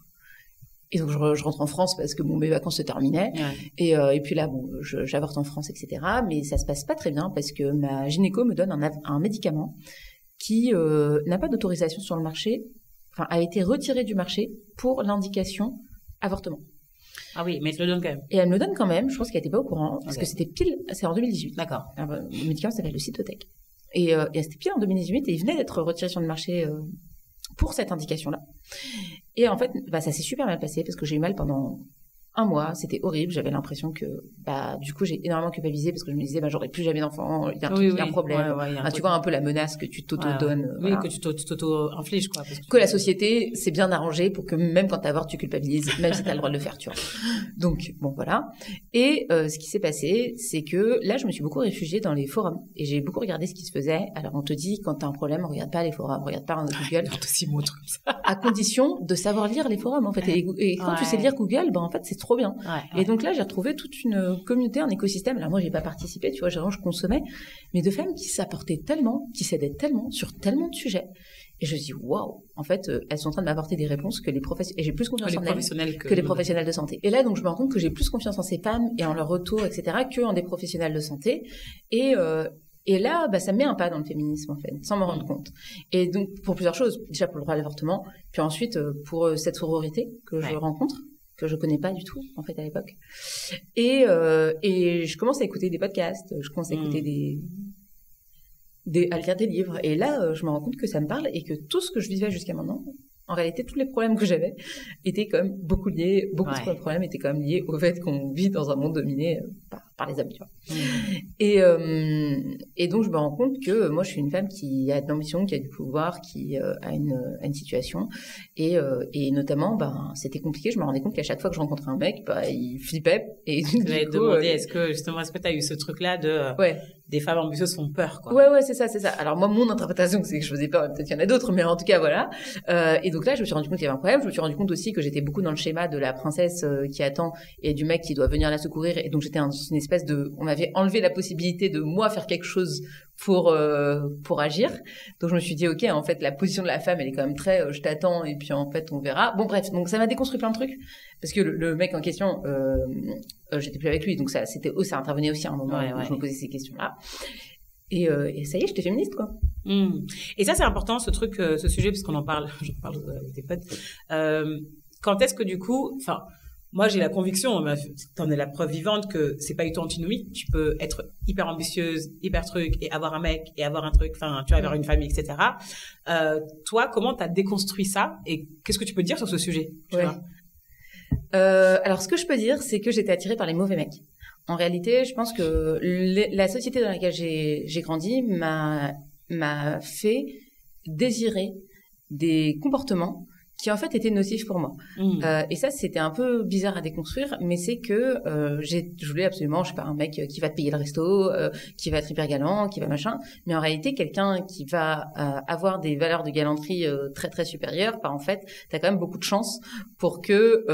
Et donc je rentre en France parce que mes vacances se terminaient. Et puis là, bon, j'avorte en France, etc. Mais ça se passe pas très bien parce que ma gynéco me donne un médicament qui n'a pas d'autorisation sur le marché, enfin a été retiré du marché pour l'indication avortement. Ah oui, mais elle te le donne quand même. Et elle me le donne quand même. Je pense qu'elle était pas au courant parce que c'est en 2018. D'accord. Le médicament s'appelle le Cytotec. Et c'était pile en 2018 et il venait d'être retiré sur le marché pour cette indication-là. Et en fait, ça s'est super mal passé parce que j'ai eu mal pendant un mois, c'était horrible, j'avais l'impression que, du coup, j'ai énormément culpabilisé parce que je me disais, j'aurai plus jamais d'enfant, il y a un problème. Tu vois un peu la menace que tu t'auto-donnes. Oui, que tu t'auto-infliges, quoi. Que la société s'est bien arrangée pour que même quand t'avortes, tu culpabilises, même si t'as le droit de le faire, tu vois. Donc, bon, voilà. Et ce qui s'est passé, c'est que là, je me suis beaucoup réfugiée dans les forums et j'ai beaucoup regardé ce qui se faisait. Alors, on te dit, quand t'as un problème, on regarde pas les forums, on regarde pas Google. Comme ça. À condition de savoir lire les forums, en fait. Et quand tu sais lire Google, en fait, c'est trop bien. Et donc là, j'ai retrouvé toute une communauté, un écosystème. Alors moi, j'ai pas participé, tu vois, je consommais, mais de femmes qui s'apportaient tellement, qui s'aidaient tellement sur tellement de sujets. Et je me dis, waouh, en fait, elles sont en train de m'apporter des réponses que les professionnels, et j'ai plus confiance en elles que les professionnels de santé. Et là, donc, je me rends compte que j'ai plus confiance en ces femmes et en leur retour, etc., que en des professionnels de santé. Et là, ça me met un pas dans le féminisme, en fait, sans me rendre compte. Et donc, pour plusieurs choses. Déjà, pour le droit à l'avortement. Puis ensuite, pour cette sororité que je rencontre, que je connais pas du tout, en fait, à l'époque. Et je commence à écouter des podcasts, je commence à écouter à lire des livres. Et là, je me rends compte que ça me parle et que tout ce que je vivais jusqu'à maintenant, en réalité, tous les problèmes que j'avais étaient quand même beaucoup liés, beaucoup de problèmes étaient quand même liés au fait qu'on vit dans un monde dominé par les hommes, tu vois. Et donc, je me rends compte que moi, je suis une femme qui a de l'ambition, qui a du pouvoir, qui a une situation. Et notamment, c'était compliqué. Je me rendais compte qu'à chaque fois que je rencontrais un mec, il flippait. Et je vais te demander, est-ce que tu as eu ce truc-là de... des femmes ambitieuses font peur, quoi. Ouais, c'est ça. Alors, moi, mon interprétation, c'est que je faisais peur. Peut-être qu'il y en a d'autres, mais en tout cas, voilà. Et donc là, je me suis rendu compte qu'il y avait un problème. Je me suis rendu compte aussi que j'étais beaucoup dans le schéma de la princesse qui attend et du mec qui doit venir la secourir. Et donc, j'étais une espèce de... On m'avait enlevé la possibilité de, moi, faire quelque chose pour agir. Donc, je me suis dit, OK, en fait, la position de la femme, elle est quand même très je t'attends et puis, en fait, on verra. Bon, bref. Donc, ça m'a déconstruit plein de trucs. Parce que le mec en question, j'étais plus avec lui. Donc, ça intervenait aussi à un moment où je me posais ces questions-là. Et ça y est, j'étais féministe, quoi. Et ça, c'est important, ce truc, ce sujet, parce qu'on en parle, j'en parle avec des potes. Quand est-ce que du coup, enfin, moi, j'ai la conviction, t'en es la preuve vivante que c'est pas du tout antinomique. Tu peux être hyper ambitieuse, hyper truc, et avoir un mec, et avoir un truc, enfin, tu vois, avoir une famille, etc. Toi, comment t'as déconstruit ça? Et qu'est-ce que tu peux dire sur ce sujet? Tu vois alors, ce que je peux dire, c'est que j'étais attirée par les mauvais mecs. En réalité, je pense que la société dans laquelle j'ai grandi m'a fait désirer des comportements qui en fait étaient nocifs pour moi. Et ça, c'était un peu bizarre à déconstruire, mais c'est que je voulais absolument, je sais pas, un mec qui va te payer le resto, qui va être hyper galant, qui va machin, mais en réalité, quelqu'un qui va avoir des valeurs de galanterie très très supérieures, en fait, t'as quand même beaucoup de chance pour que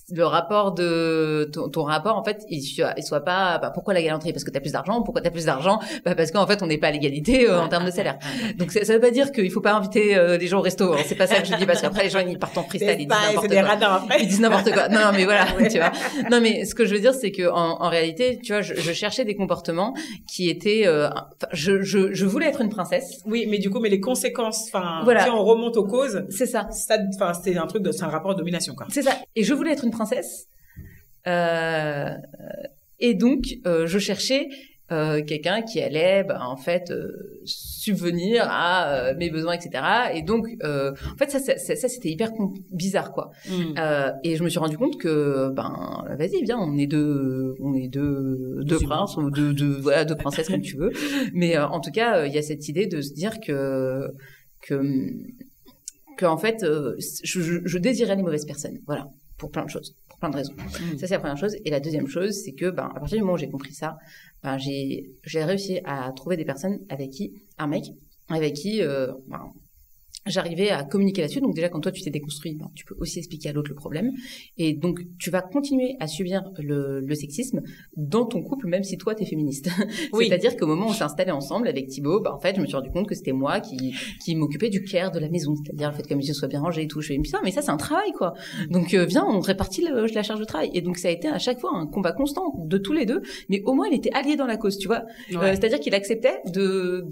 le rapport de ton rapport, en fait, il soit pas pourquoi la galanterie, parce que t'as plus d'argent, pourquoi t'as plus d'argent, parce qu'en fait on n'est pas à l'égalité en termes de salaire. Donc ça veut pas dire qu'il faut pas inviter des gens au resto, hein. C'est pas ça que je dis, parce qu'après les gens ils partent en freestyle, ils disent n'importe quoi. Après. Ils disent n'importe quoi. Non mais voilà, tu vois. Non mais ce que je veux dire c'est que en réalité, tu vois, je cherchais des comportements qui étaient je voulais être une princesse. Oui, mais du coup les conséquences, enfin voilà. Si on remonte aux causes, c'est ça. Enfin c'est un truc c'est un rapport de domination, quoi. C'est ça. Et je voulais être une princesse. Et donc, je cherchais quelqu'un qui allait, en fait, subvenir à mes besoins, etc. Et donc, en fait, ça c'était hyper bizarre, quoi. Et je me suis rendu compte que, vas-y, viens, on est deux princes, ou deux princesses comme tu veux. Mais en tout cas, il y a cette idée de se dire que en fait, je désirais les mauvaises personnes. Voilà. Pour plein de choses, pour plein de raisons. Ça, c'est la première chose. Et la deuxième chose, c'est que, à partir du moment où j'ai compris ça, j'ai réussi à trouver des personnes un mec avec qui, j'arrivais à communiquer là-dessus. Donc déjà, quand toi, tu t'es déconstruit, tu peux aussi expliquer à l'autre le problème. Et donc, tu vas continuer à subir le sexisme dans ton couple, même si toi, t'es féministe. Oui. C'est-à-dire qu'au moment où on s'est installés ensemble avec Thibaut, en fait, je me suis rendu compte que c'était moi qui m'occupais du care de la maison. C'est-à-dire le fait que la maison soit bien rangée et tout. Je me suis dit, putain, mais ça, c'est un travail, quoi. Donc, viens, on répartit la charge de travail. Et donc, ça a été à chaque fois un combat constant de tous les deux. Mais au moins, il était allié dans la cause, tu vois. Ouais. C'est-à-dire qu'il acceptait de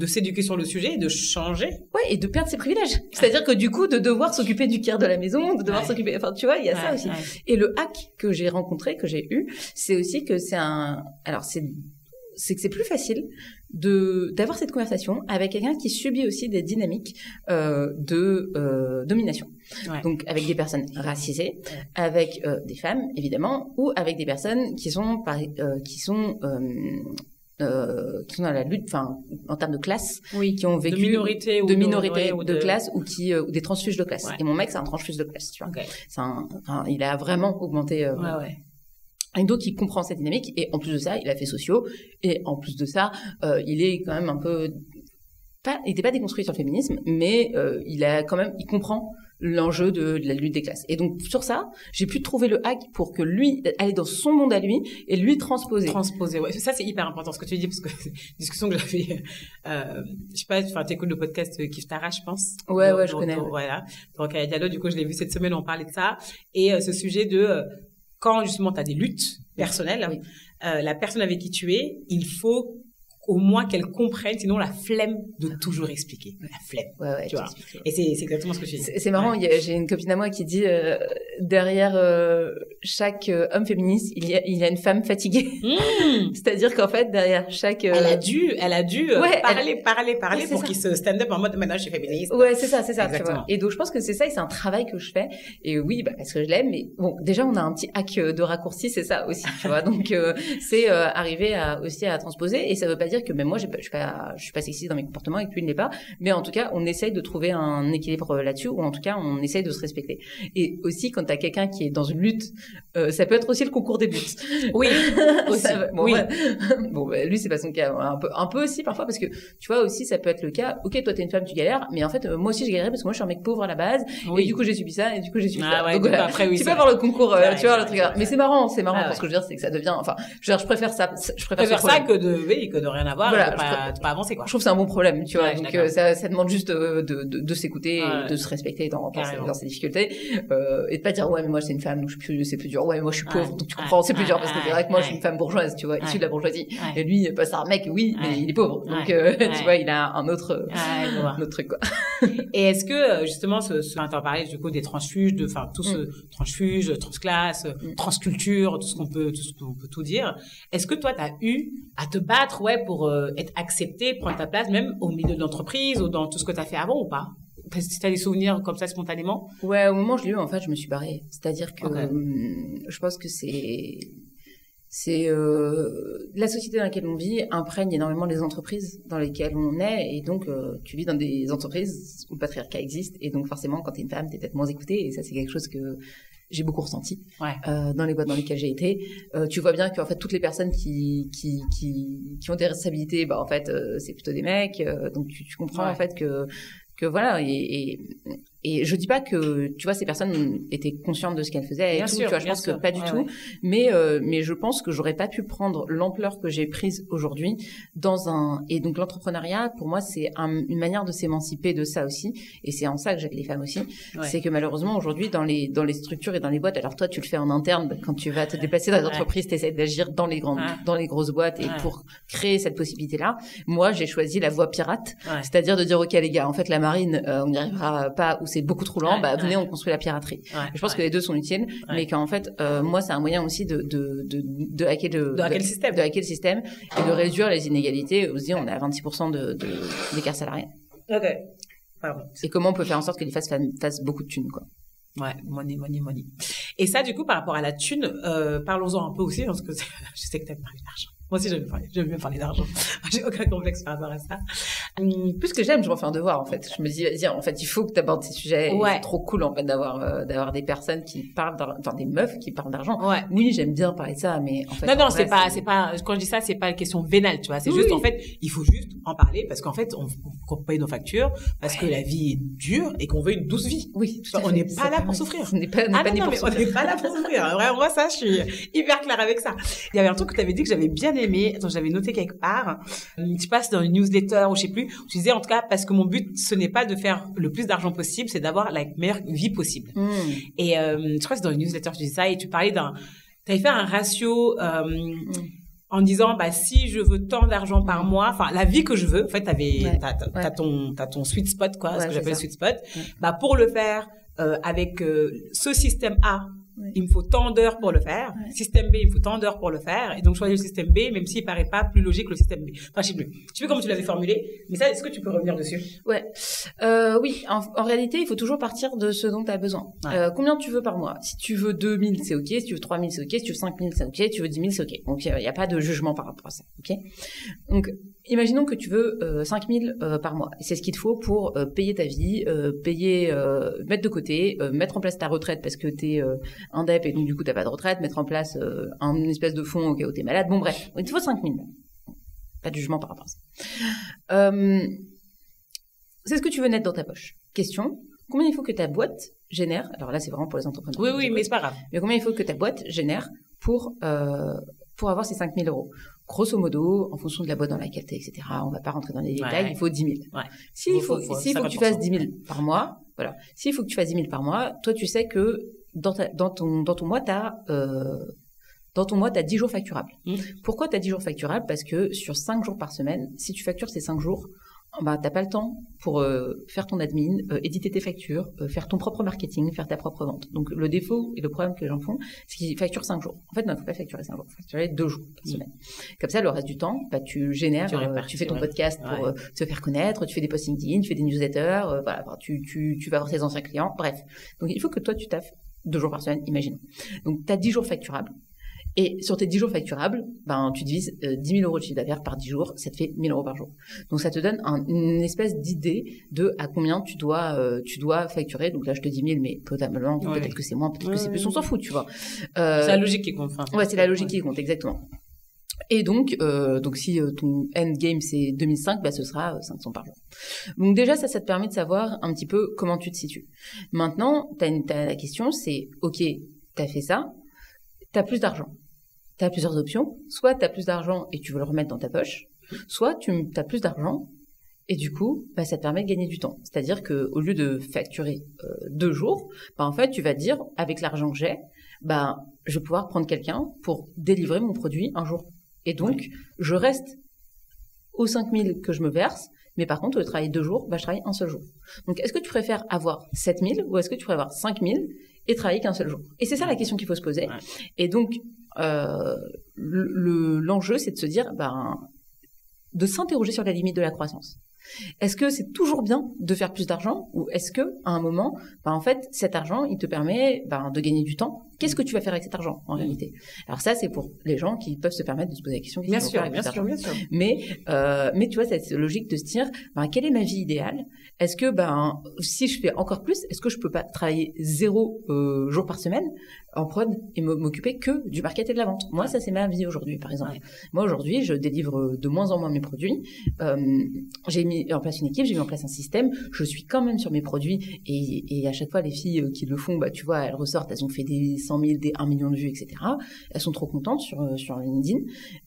s'éduquer sur le sujet et de changer. Ouais, et de perdre ses privilèges. C'est-à-dire que du coup, de devoir s'occuper du care de la maison, de devoir s'occuper, enfin, tu vois, il y a ça aussi. Ouais. Et le hack que j'ai rencontré, que j'ai eu, c'est aussi que c'est que c'est plus facile d'avoir cette conversation avec quelqu'un qui subit aussi des dynamiques de domination. Ouais. Donc avec des personnes racisées, avec des femmes évidemment, ou avec des personnes qui sont dans la lutte, enfin, en termes de classe, oui, qui ont vécu de minorité ou de classe, ou ou des transfuges de classe. Ouais. Et mon mec, c'est un transfuge de classe, tu vois. Okay. Il a vraiment augmenté. Ouais. Et donc, il comprend cette dynamique. Et en plus de ça, il a fait sociaux. Et en plus de ça, il est quand même un peu il n'était pas déconstruit sur le féminisme, mais il comprend l'enjeu de la lutte des classes. Et donc, sur ça, j'ai pu trouver le hack pour que lui, aller dans son monde à lui et lui transposer. Ouais. Ça, c'est hyper important ce que tu dis, parce que c'est une discussion que j'avais, je sais pas, enfin, t'écoutes le podcast Kiffe ta race, je pense. Ouais, je connais. Voilà. Donc, à Diallo, du coup, je l'ai vu cette semaine, on parlait de ça. Et ce sujet de, quand justement t'as des luttes personnelles, oui. La personne avec qui tu es, il faut au moins qu'elles comprennent, sinon la flemme de toujours expliquer. La flemme. Ouais, tu vois. Et c'est exactement ce que tu dis. C'est marrant, j'ai une copine à moi qui dit derrière chaque homme féministe, il y a une femme fatiguée. C'est-à-dire qu'en fait, derrière chaque... Elle a dû parler pour qu'il se stand up en mode maintenant je suis féministe. Ouais, c'est ça, tu vois. Et donc je pense que c'est ça, et c'est un travail que je fais. Et oui, parce que je l'aime, mais bon, déjà on a un petit hack de raccourci, c'est ça aussi, tu vois. Donc c'est arriver aussi à transposer, et ça veut pas dire que même moi je suis pas sexiste dans mes comportements et que lui ne l'est pas, mais en tout cas on essaye de trouver un équilibre là-dessus, ou en tout cas on essaye de se respecter. Et aussi quand t'as quelqu'un qui est dans une lutte, ça peut être aussi le concours des buts. Oui, aussi. Lui c'est pas son cas, un peu aussi parfois, parce que tu vois aussi ça peut être le cas. Ok, toi t'es une femme, tu galères, mais en fait moi aussi je galérais parce que moi je suis un mec pauvre à la base, et du coup j'ai subi ça, et du coup j'ai subi ça. Ouais, donc voilà, après, oui, tu peux avoir le concours, tu vois le truc. Mais c'est marrant Ah, parce que je veux dire c'est que ça devient, enfin je préfère ça, je préfère ça que de rien avoir, voilà, de pas avancer quoi. Je trouve que c'est un bon problème, tu vois. Donc ça demande juste de s'écouter, de se respecter dans ses difficultés, et de pas dire ouais mais moi c'est une femme donc c'est plus dur. Ouais mais moi je suis pauvre donc tu comprends, c'est plus dur parce que c'est vrai que moi je suis une femme bourgeoise, tu vois, issue de la bourgeoisie. Et lui c'est un mec, oui, mais il est pauvre. Donc tu vois, il a un autre truc quoi. Et est-ce que justement t'en parlais du coup des transfuges, tout ce transfuge, transclasse, transculture, tout ce qu'on peut tout dire. Est-ce que toi t'as eu à te battre pour être accepté, prendre ta place même au milieu de l'entreprise ou dans tout ce que t'as fait avant ou pas? Si t'as des souvenirs comme ça spontanément? Ouais, au moment où je l'ai eu, en fait, je me suis barrée. C'est-à-dire que je pense que c'est la société dans laquelle on vit imprègne énormément les entreprises dans lesquelles on est, et donc tu vis dans des entreprises où le patriarcat existe, et donc forcément quand t'es une femme t'es peut-être moins écoutée, et ça c'est quelque chose que j'ai beaucoup ressenti dans les boîtes dans lesquelles j'ai été. Tu vois bien qu'en fait toutes les personnes qui ont des responsabilités, en fait c'est plutôt des mecs, donc tu comprends en fait que voilà, et je dis pas que tu vois ces personnes étaient conscientes de ce qu'elles faisaient et tout, tu vois, je pense que pas du tout, mais je pense que j'aurais pas pu prendre l'ampleur que j'ai prise aujourd'hui et donc l'entrepreneuriat pour moi c'est une manière de s'émanciper de ça aussi, et c'est en ça que j'aide les femmes aussi. C'est que malheureusement aujourd'hui dans les structures et dans les boîtes, alors toi tu le fais en interne quand tu vas te déplacer dans les entreprises, t'essaies d'agir dans les grosses boîtes et pour créer cette possibilité là. Moi j'ai choisi la voie pirate, c'est-à-dire de dire ok les gars, en fait la marine on n'y arrivera pas, ou c'est beaucoup trop lent, venez on construit la piraterie. Je pense que les deux sont utiles, mais qu'en fait moi c'est un moyen aussi de hacker le système et de réduire les inégalités. Aussi on est à 26% d'écart salarial. Ok. Pardon. Et comment on peut faire en sorte que les femmes fassent beaucoup de thunes quoi. Ouais, money. Et ça, du coup, par rapport à la thune, parlons-en un peu aussi, parce que je sais que t'aimes parler d'argent. Moi aussi, j'aime bien parler d'argent. J'ai aucun complexe par rapport à ça. Plus que j'aime, je m'en fais un devoir, en fait. Je me dis, vas-y, en fait, il faut que t'abordes ces sujets. C'est trop cool, en fait, d'avoir des personnes qui parlent des meufs qui parlent d'argent. Ouais. Oui, j'aime bien parler de ça, mais en fait. Non, c'est pas, quand je dis ça, c'est pas une question vénale, tu vois. C'est juste, en fait, il faut juste en parler parce qu'en fait, on paye nos factures parce que la vie est dure et qu'on veut une douce vie. Oui, tout à fait. On n'est pas là pour souffrir. On n'est pas là pour souffrir. Vraiment, moi, ça, je suis hyper claire avec ça. Il y avait un truc que tu avais dit que j'avais bien aimé, dont j'avais noté quelque part. Tu passes dans une newsletter ou je sais plus. Tu disais, en tout cas, parce que mon but, ce n'est pas de faire le plus d'argent possible, c'est d'avoir la meilleure vie possible. Et, je crois que c'est dans une newsletter, tu disais ça, et tu parlais t'avais fait un ratio, en disant, si je veux tant d'argent par mois, enfin, la vie que je veux, en fait, t'as ton sweet spot, quoi, ce que j'appelle sweet spot. Pour le faire, avec, ce système A, il me faut tant d'heures pour le faire. Système B, il me faut tant d'heures pour le faire. Et donc, choisir le système B, même s'il paraît pas plus logique que le système B. Enfin, je sais plus. Je sais plus comment tu l'avais formulé. Mais ça, est-ce que tu peux revenir dessus? Ouais. Oui. En réalité, il faut toujours partir de ce dont tu as besoin. Combien tu veux par mois? Si tu veux 2000, c'est ok. Si tu veux 3000, c'est ok. Si tu veux 5000, c'est ok. Si tu veux 10 000, c'est ok. Donc, il n'y a pas de jugement par rapport à ça. Ok? Donc, imaginons que tu veux 5000 par mois. Et c'est ce qu'il te faut pour payer ta vie, mettre de côté, mettre en place ta retraite parce que t'es indep et donc du coup t'as pas de retraite, mettre en place une espèce de fonds au cas où t'es malade. Bon bref, il te faut 5000. Pas de jugement par rapport à ça. C'est ce que tu veux nettre dans ta poche. Question, combien il faut que ta boîte génère? Alors là c'est vraiment pour les entrepreneurs. Oui, mais c'est pas grave. Mais combien il faut que ta boîte génère pour avoir ces 5000 euros? Grosso modo, en fonction de la boîte dans laquelle t'es, etc. On va pas rentrer dans les détails, il faut 10 000. S'il faut que tu fasses 10 000 par mois, voilà. S'il faut que tu fasses 10 000 par mois, toi tu sais que dans ton mois, t'as Dans ton mois, tu as 10 jours facturables. Pourquoi tu as 10 jours facturables? Parce que sur 5 jours par semaine, si tu factures ces 5 jours, bah, t'as pas le temps pour faire ton admin, éditer tes factures, faire ton propre marketing, faire ta propre vente. Donc, le défaut et le problème que les gens font, c'est qu'ils facturent 5 jours. En fait, non, il faut pas facturer 5 jours, il faut facturer 2 jours par semaine. Comme ça, le reste du temps, bah, tu génères, tu fais ton podcast pour te faire connaître, tu fais des posts LinkedIn, tu fais des newsletters, voilà, tu vas voir tes anciens clients, bref. Donc, il faut que toi, tu taffes 2 jours par semaine, imaginons. Donc, t'as 10 jours facturables. Et sur tes 10 jours facturables, ben, tu divises 10 000 euros de chiffre d'affaires par 10 jours, ça te fait 1 000 euros par jour. Donc, ça te donne une espèce d'idée de à combien tu dois facturer. Donc là, je te dis 1000, mais totalement, peut-être que c'est moins, peut-être que c'est plus, on s'en fout, tu vois. C'est la logique qui compte. Ouais, c'est la logique qui compte, exactement. Et donc si ton endgame c'est 2005, bah ce sera 500 par jour. Donc déjà ça te permet de savoir un petit peu comment tu te situes. Maintenant, t'as la question, c'est ok, t'as fait ça, t'as plus d'argent. T'as plusieurs options. Soit t'as plus d'argent et tu veux le remettre dans ta poche, soit t'as plus d'argent et du coup, bah, ça te permet de gagner du temps. C'est-à-dire que au lieu de facturer 2 jours, bah, en fait, tu vas te dire, avec l'argent que j'ai, bah, je vais pouvoir prendre quelqu'un pour délivrer mon produit un jour. Et donc, je reste aux 5 000 que je me verse, mais par contre, au lieu de travailler 2 jours, bah, je travaille un seul jour. Donc, est-ce que tu préfères avoir 7 000 ou est-ce que tu préfères avoir 5 000 et travailler qu'un seul jour? Et c'est ça la question qu'il faut se poser. Ouais. Et donc, l'enjeu, c'est de se dire, de s'interroger sur la limite de la croissance. Est-ce que c'est toujours bien de faire plus d'argent ou est-ce que à un moment, en fait, cet argent, il te permet de gagner du temps? Qu'est-ce que tu vas faire avec cet argent en réalité? Alors ça, c'est pour les gens qui peuvent se permettre de se poser la question. Bien sûr. Mais tu vois, cette logique de se dire, quelle est ma vie idéale? Est-ce que si je fais encore plus, est-ce que je peux pas travailler 0 jours par semaine en prod et m'occuper que du market et de la vente? Moi, ça c'est ma vie aujourd'hui, par exemple. Moi aujourd'hui, je délivre de moins en moins mes produits. J'ai mis en place une équipe, j'ai mis en place un système. Je suis quand même sur mes produits et à chaque fois les filles qui le font, tu vois, elles ressortent, elles ont fait des 100 000, des 1 million de vues, etc. Elles sont trop contentes sur LinkedIn.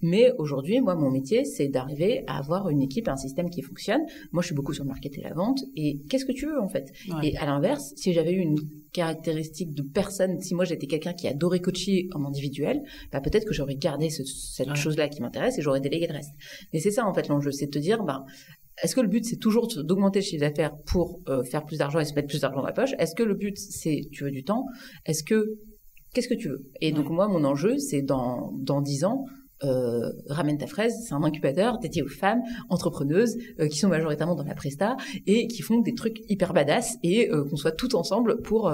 Mais aujourd'hui, moi, mon métier, c'est d'arriver à avoir une équipe, un système qui fonctionne. Moi, je suis beaucoup sur le market et la vente. Et qu'est-ce que tu veux, en fait? Et à l'inverse, si j'avais eu une caractéristique de personne, si moi j'étais quelqu'un qui adorait coacher en individuel, peut-être que j'aurais gardé cette chose-là qui m'intéresse et j'aurais délégué le reste. Mais c'est ça, en fait, l'enjeu, c'est de te dire, est-ce que le but, c'est toujours d'augmenter le chiffre d'affaires pour faire plus d'argent et se mettre plus d'argent dans la poche? Est-ce que le but, c'est tu veux du temps? Qu'est-ce que tu veux? Et donc, moi, mon enjeu, c'est dans 10 ans, Ramène ta fraise, c'est un incubateur dédié aux femmes entrepreneuses qui sont majoritairement dans la presta et qui font des trucs hyper badass et qu'on soit toutes ensemble pour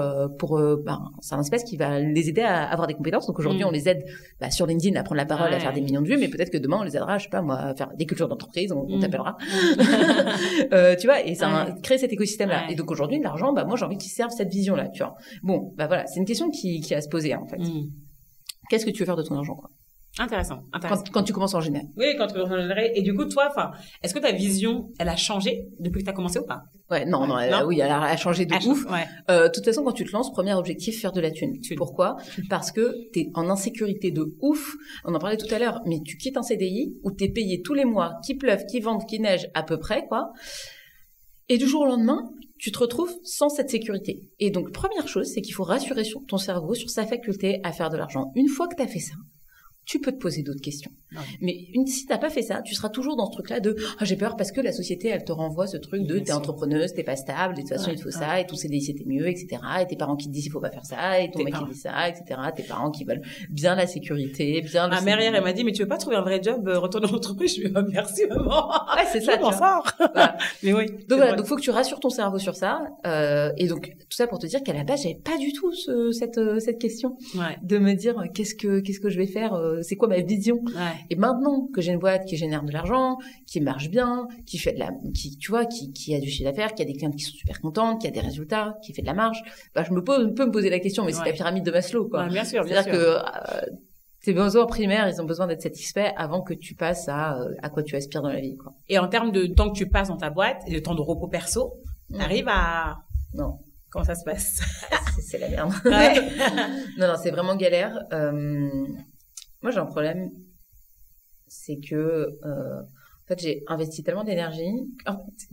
c'est un espace qui va les aider à avoir des compétences. Donc aujourd'hui, on les aide sur LinkedIn à prendre la parole, à faire des millions de vues, mais peut-être que demain, on les aidera, je sais pas moi, à faire des cultures d'entreprise, on t'appellera. Tu vois, et ça crée cet écosystème-là. Et donc aujourd'hui, l'argent, moi j'ai envie qu'ils servent cette vision-là, tu vois. Bon, voilà, c'est une question qui a à se poser en fait. Qu'est-ce que tu veux faire de ton argent, quoi? Intéressant. Quand tu commences en général. Oui, quand tu commences en général. Et du coup, toi, est-ce que ta vision, elle a changé depuis que tu as commencé ou pas? Ouais, non, oui, elle a changé de ouf. De toute façon, quand tu te lances, premier objectif, faire de la thune. Pourquoi? Parce que t'es en insécurité de ouf. On en parlait tout à l'heure, mais tu quittes un CDI où t'es payé tous les mois, qu'il pleuve, qu'il vente, qu'il neige, à peu près, quoi. Et du jour au lendemain, tu te retrouves sans cette sécurité. Et donc, première chose, c'est qu'il faut rassurer sur ton cerveau, sur sa faculté à faire de l'argent. Une fois que t'as fait ça, tu peux te poser d'autres questions. Mais si t'as pas fait ça, tu seras toujours dans ce truc-là de j'ai peur parce que la société, elle te renvoie ce truc de t'es entrepreneuse, t'es pas stable, et de toute façon, il te faut ça, et tout CDI, c'était mieux, etc. Et tes parents qui te disent il faut pas faire ça, et ton mec qui dit ça, etc. Tes parents qui veulent bien la sécurité, bien le... Ma mère, elle m'a dit, mais tu veux pas trouver un vrai job, retourner dans l'entreprise? Je lui ai dit, merci, maman. Ouais, c'est ça, tu vois. Voilà. Mais oui. Donc voilà, donc faut que tu rassures ton cerveau sur ça, et donc, tout ça pour te dire qu'à la base, j'avais pas du tout cette question de me dire qu'est-ce que je vais faire, c'est quoi ma vision. Et maintenant que j'ai une boîte qui génère de l'argent, qui marche bien, qui fait qui a du chiffre d'affaires, qui a des clients qui sont super contents, qui a des résultats, qui fait de la marge, je peux me poser la question, mais c'est la pyramide de Maslow, quoi. Bien sûr, c'est-à-dire que tes besoins primaires, ils ont besoin d'être satisfaits avant que tu passes à quoi tu aspires dans la vie, quoi. Et en termes de temps que tu passes dans ta boîte et de temps de repos perso, t'arrives à... Non. Comment ça se passe? C'est la merde. Non, c'est vraiment galère. Moi, j'ai un problème, c'est que, en fait, j'ai investi tellement d'énergie.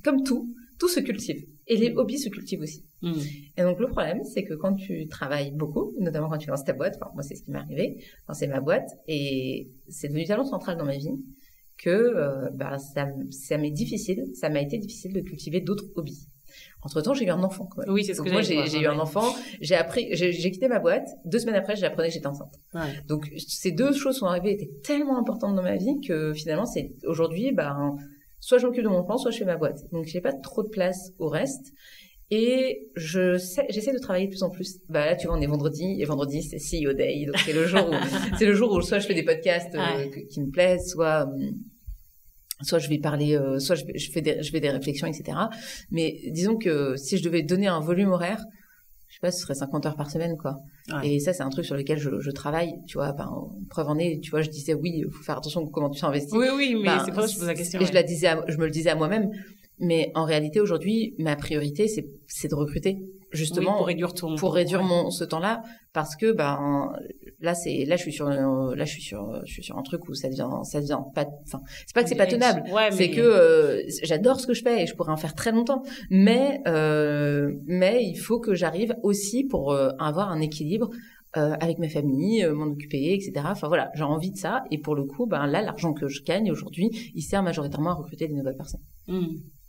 Comme tout, tout se cultive. Et les hobbies se cultivent aussi. Et donc, le problème, c'est que quand tu travailles beaucoup, notamment quand tu lances ta boîte, enfin, moi, c'est ce qui m'est arrivé, lancer ma boîte, et c'est devenu tellement central dans ma vie que ça m'a été difficile de cultiver d'autres hobbies. Entre-temps, j'ai eu un enfant, quand même. Oui, c'est ce que moi, j'ai eu un enfant, j'ai quitté ma boîte, 2 semaines après, j'apprenais que j'étais enceinte. Ouais. Donc, ces 2 choses sont arrivées, étaient tellement importantes dans ma vie que finalement, c'est aujourd'hui, soit je m'occupe de mon enfant, soit je fais ma boîte. Donc, j'ai pas trop de place au reste. Et j'essaie de travailler de plus en plus. Là, tu vois, on est vendredi, et vendredi, c'est CEO Day. Donc, c'est le jour où soit je fais des podcasts qui me plaisent, soit je vais parler, soit je fais des réflexions, etc. Mais disons que si je devais donner un volume horaire, je sais pas, ce serait 50 heures par semaine, quoi. Ouais. Et ça, c'est un truc sur lequel je travaille, tu vois. Preuve en est, tu vois, je disais, oui, faut faire attention à comment tu t'investis. Oui, mais c'est pour ça que je pose la question. Et je me le disais à moi-même. Mais en réalité, aujourd'hui, ma priorité, c'est de recruter. Justement. Oui, pour réduire ce temps-là. Parce que, là, je suis sur un truc où ça devient pas, enfin, c'est pas que c'est pas tenable. Ouais, c'est que, j'adore ce que je fais et je pourrais en faire très longtemps. Mais il faut que j'arrive aussi pour avoir un équilibre avec ma famille, m'en occuper, etc. Enfin voilà, j'ai envie de ça. Et pour le coup, là, l'argent que je gagne aujourd'hui, il sert majoritairement à recruter des nouvelles personnes.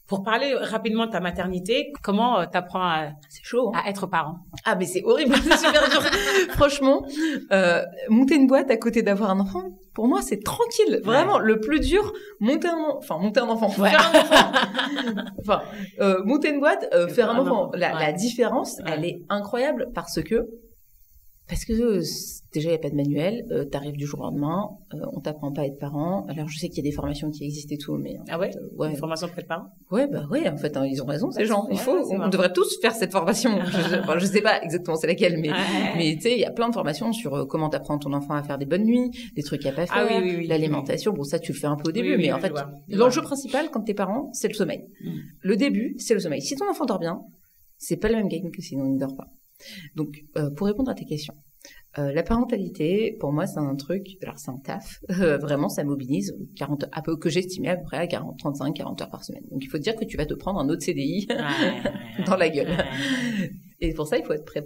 Pour parler rapidement de ta maternité, comment t'apprends à être parent? Ah, mais c'est horrible, c'est super dur. Franchement, monter une boîte à côté d'avoir un enfant, pour moi, c'est tranquille. Vraiment, le plus dur, monter un enfant, faire un enfant. Monter une boîte, faire un enfant. La différence, elle est incroyable parce que déjà, il n'y a pas de manuel, t'arrives du jour au lendemain, on t'apprend pas à être parent. Alors, je sais qu'il y a des formations qui existent et tout, mais... Ah ouais? Une formation pour être parent? Ouais, en fait, ils ont raison, ces gens. On devrait tous faire cette formation. Je sais pas exactement c'est laquelle, mais tu sais, il y a plein de formations sur comment t'apprendre ton enfant à faire des bonnes nuits, des trucs à pas faire, l'alimentation. Bon, ça, tu le fais un peu au début, mais en fait, l'enjeu principal quand t'es parent, c'est le sommeil. Le début, c'est le sommeil. Si ton enfant dort bien, c'est pas le même game que sinon il ne dort pas. Donc, pour répondre à tes questions, la parentalité, pour moi, c'est un truc, alors c'est un taf, vraiment, ça mobilise 40, que j'estimais à peu près à 35, 40 heures par semaine. Donc, il faut te dire que tu vas te prendre un autre CDI dans la gueule. Et pour ça, il faut être prêt.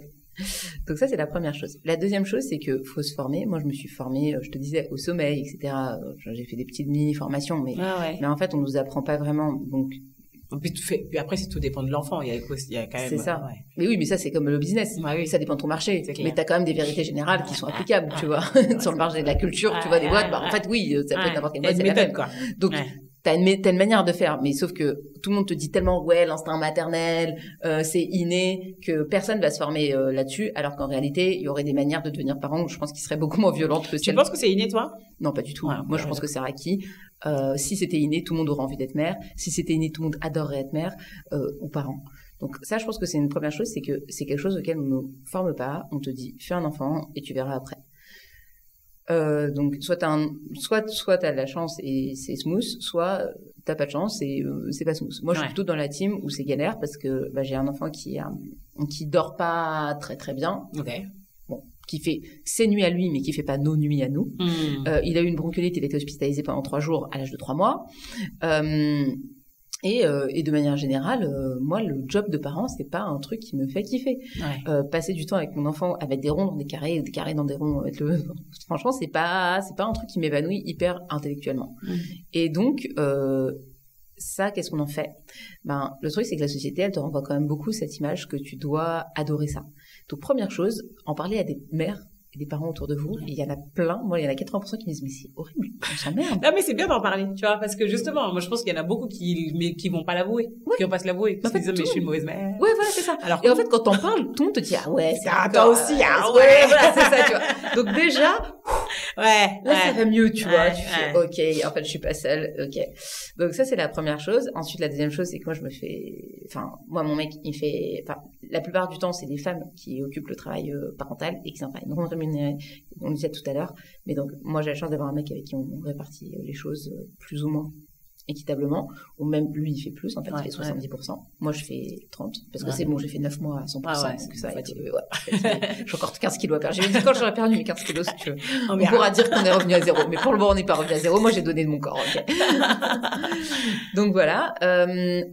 Donc ça, c'est la première chose. La deuxième chose, c'est que faut se former. Moi, je me suis formée, je te disais, au sommeil, etc. J'ai fait des petites mini-formations, mais en fait, on nous apprend pas vraiment. Donc, puis après, tout dépend de l'enfant. Il y a quand même. C'est ça. Mais oui, mais ça, c'est comme le business. Ça dépend de ton marché. Mais t'as quand même des vérités générales qui sont applicables, tu vois. Sur le marché de la culture, tu vois, des boîtes. En fait, oui, ça peut être n'importe quelle boîte, c'est la même. Quoi. Donc, t'as une manière de faire. Mais sauf que tout le monde te dit tellement, l'instinct maternel, c'est inné, que personne va se former là-dessus. Alors qu'en réalité, il y aurait des manières de devenir parent, je pense, qui seraient beaucoup moins violentes que celles. Tu penses que c'est inné, toi? Non, pas du tout. Moi, je pense que c'est acquis. Si c'était inné, tout le monde aurait envie d'être mère. Si c'était inné, tout le monde adorerait être mère ou parent. Donc ça, je pense que c'est une première chose, c'est que c'est quelque chose auquel on ne forme pas. On te dit, fais un enfant et tu verras après. Donc soit t'as de la chance et c'est smooth, soit t'as pas de chance et c'est pas smooth. Moi, je suis plutôt dans la team où c'est galère parce que j'ai un enfant qui dort pas très très bien. Okay. Qui fait ses nuits à lui, mais qui fait pas nos nuits à nous. Il a eu une bronchiolite, il a été hospitalisé pendant 3 jours à l'âge de 3 mois. Et de manière générale, moi, le job de parent, c'est pas un truc qui me fait kiffer. Passer du temps avec mon enfant, avec des ronds dans des carrés dans des ronds, franchement, c'est pas un truc qui m'évanouit hyper intellectuellement. Et donc, ça, qu'est-ce qu'on en fait? Le truc, c'est que la société, elle te renvoie quand même beaucoup cette image que tu dois adorer ça. Donc, première chose, en parler à des mères et des parents autour de vous. Il y en a plein. Moi, il y en a 80% qui me disent, mais c'est horrible, on s'emmerde. Non, mais c'est bien d'en parler, tu vois, parce que justement, moi, je pense qu'il y en a beaucoup qui vont pas l'avouer, qui vont pas se l'avouer. Parce qu'ils disent, mais je suis une mauvaise mère. Ouais, voilà, c'est ça. Alors, et en fait, quand t'en parles, tout le monde te dit, ah ouais, c'est toi aussi, voilà, c'est ça, tu vois. Donc, déjà, là, ça va mieux, tu vois. Tu fais, ok, en fait, je suis pas seule, ok. Donc, ça, c'est la première chose. Ensuite, la deuxième chose, c'est que moi, mon mec, la plupart du temps, c'est des femmes qui occupent le travail parental et qui sont pas énormément rémunérées. On le disait tout à l'heure. Mais donc, moi, j'ai la chance d'avoir un mec avec qui on répartit les choses plus ou moins équitablement, ou même lui il fait plus, en fait, il fait 70%. Moi je fais 30%, parce que c'est bon, j'ai fait 9 mois à 100%. Donc ça, j'ai encore 15 kilos à perdre. J'ai dit quand j'aurais perdu mes 15 kilos, si tu veux. On pourra dire qu'on est revenu à zéro, mais pour le moment on n'est pas revenu à zéro. Moi j'ai donné de mon corps. Okay. Donc voilà,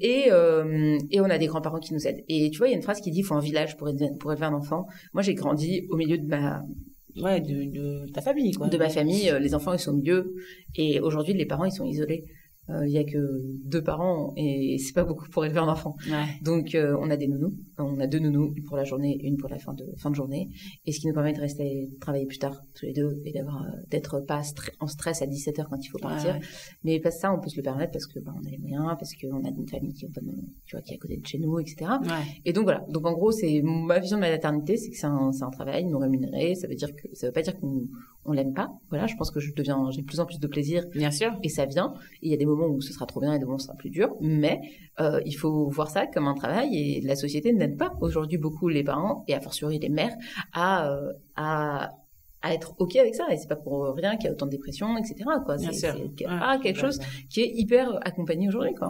et on a des grands-parents qui nous aident. Et tu vois, il y a une phrase qui dit il faut un village pour élever un enfant. Moi j'ai grandi au milieu de de ta famille, quoi. De ma famille, les enfants ils sont au milieu, et aujourd'hui les parents ils sont isolés. Il y a que 2 parents et c'est pas beaucoup pour élever un enfant. Donc on a des nounous, on a 2 nounous, une pour la journée et une pour la fin de journée, et ce qui nous permet de rester travailler plus tard tous les deux et d'être pas en stress à 17h quand il faut partir. Mais pas ça, on peut se le permettre parce que on a les moyens, parce qu'on a une famille qui est à côté de chez nous, etc. Et donc voilà. Donc en gros, c'est ma vision de ma maternité, c'est que c'est un travail non rémunéré. Ça veut pas dire qu'on l'aime pas. Voilà, je pense que j'ai de plus en plus de plaisir. Bien sûr. Et ça vient. Et il y a des moments où ce sera trop bien et des moments où ce sera plus dur. Mais il faut voir ça comme un travail, et la société n'aide pas aujourd'hui beaucoup les parents, et a fortiori les mères, à être OK avec ça. Et c'est pas pour rien qu'il y a autant de dépression, etc. Quoi. C'est quelque chose qui est hyper accompagné aujourd'hui, quoi.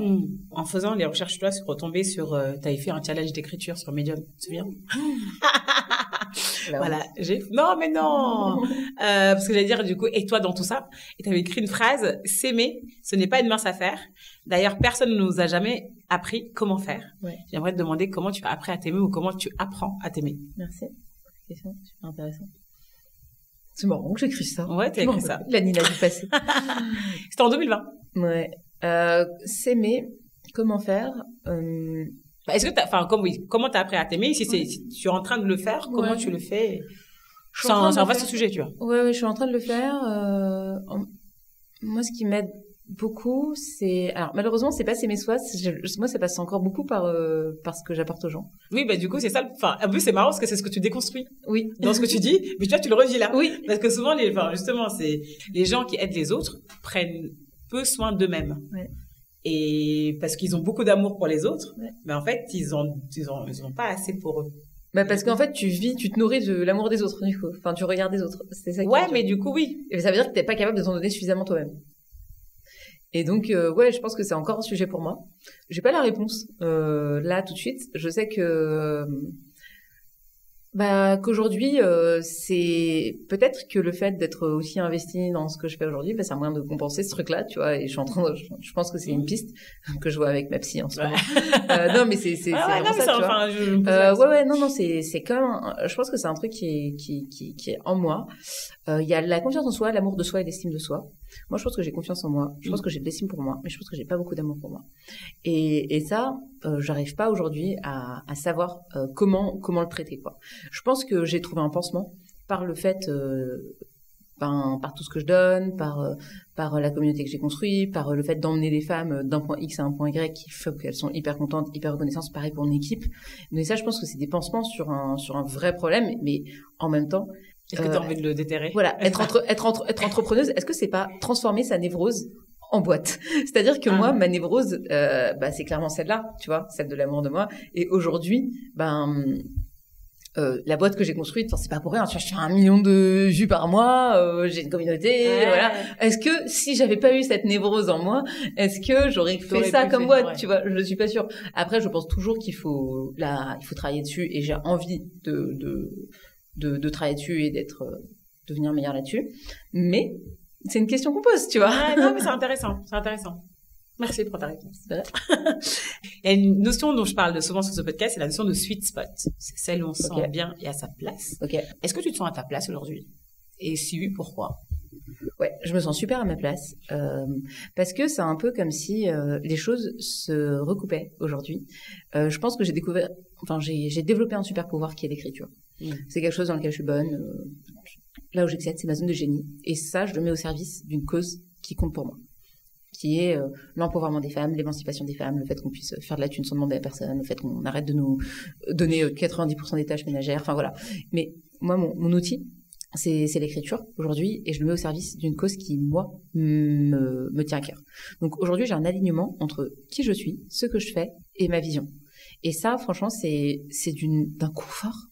En faisant les recherches, toi, sur retomber sur... t'avais fait un challenge d'écriture sur Medium, tu te souviens? Voilà, non mais non parce que j'allais dire du coup, et toi dans tout ça, et t'avais écrit une phrase: s'aimer, ce n'est pas une mince affaire. D'ailleurs, personne ne nous a jamais appris comment faire. J'aimerais te demander comment tu as appris à t'aimer, ou comment tu apprends à t'aimer. Merci. Question super intéressante. C'est marrant que j'écris ça. Ouais, t'as écrit ça. La Nina du passé. C'était en 2020. Ouais. S'aimer, comment faire est-ce que comment t'as appris à t'aimer? Si tu es en train de le faire, comment tu le fais? C'est un vaste sujet, tu vois. Ouais, je suis en train de le faire. Moi, ce qui m'aide beaucoup, alors malheureusement, c'est pas s'aimer soi. Moi, ça passe encore beaucoup par ce que j'apporte aux gens. Oui, du coup, c'est ça. En plus, c'est marrant parce que c'est ce que tu déconstruis. Oui. Dans ce que tu dis, mais tu le redis là. Oui. Parce que souvent, justement, c'est les gens qui aident les autres prennent peu soin d'eux-mêmes. Ouais. Et parce qu'ils ont beaucoup d'amour pour les autres, mais en fait, ils ont pas assez pour eux. Parce qu'en fait, tu te nourris de l'amour des autres, du coup. Enfin, tu regardes des autres. C'est ça. Mais du coup, oui. Et ça veut dire que t'es pas capable de t'en donner suffisamment toi-même. Et donc, je pense que c'est encore un sujet pour moi. J'ai pas la réponse là tout de suite. Je sais que qu'aujourd'hui, c'est peut-être que le fait d'être aussi investi dans ce que je fais aujourd'hui, c'est un moyen de compenser ce truc-là, tu vois. Et je pense que c'est une piste que je vois avec ma psy en ce moment. Non, mais c'est vraiment ça, tu vois. Non, c'est quand même, je pense que c'est un truc qui est en moi. Il y a la confiance en soi, l'amour de soi et l'estime de soi. Moi, je pense que j'ai confiance en moi. Je pense que j'ai de l'estime pour moi, mais je pense que j'ai pas beaucoup d'amour pour moi. Et ça, j'arrive pas aujourd'hui à savoir comment le traiter, quoi. Je pense que j'ai trouvé un pansement par le fait, par tout ce que je donne, par la communauté que j'ai construite, par le fait d'emmener les femmes d'un point X à un point Y, qui fait qu'elles sont hyper contentes, hyper reconnaissantes. Pareil pour une équipe. Mais ça, je pense que c'est des pansements sur un vrai problème, mais en même temps. Est-ce que tu as envie de le déterrer? Voilà, être entrepreneuse, est-ce que c'est pas transformer sa névrose en boîte? C'est-à-dire que moi, ma névrose, c'est clairement celle-là, tu vois, celle de l'amour de moi. Et aujourd'hui, la boîte que j'ai construite, c'est pas pour rien. Tu vois, je fais 1 million de vues par mois, j'ai une communauté, voilà. Est-ce que si j'avais pas eu cette névrose en moi, est-ce que j'aurais fait ça comme boîte, tu vois? Je suis pas sûre. Après, je pense toujours qu'il faut travailler dessus, et j'ai envie de travailler dessus et devenir meilleure là-dessus. Mais c'est une question qu'on pose, tu vois. Non, mais c'est intéressant. Merci pour ta réponse. Il y a une notion dont je parle souvent sur ce podcast, c'est la notion de sweet spot. C'est celle où on se sent bien et à sa place. Est-ce que tu te sens à ta place aujourd'hui? Et si oui, pourquoi? Ouais, je me sens super à ma place, parce que c'est un peu comme si les choses se recoupaient aujourd'hui. Je pense que j'ai développé un super pouvoir qui est l'écriture. C'est quelque chose dans lequel je suis bonne. Là où j'excelle, c'est ma zone de génie. Et ça, je le mets au service d'une cause qui compte pour moi, qui est l'empowerment des femmes, l'émancipation des femmes, le fait qu'on puisse faire de la thune sans demander à personne, le fait qu'on arrête de nous donner 90% des tâches ménagères, enfin voilà. Mais moi, mon outil, c'est l'écriture aujourd'hui, et je le mets au service d'une cause qui, moi, me tient à cœur. Donc aujourd'hui, j'ai un alignement entre qui je suis, ce que je fais et ma vision. Et ça, franchement, c'est d'un confort.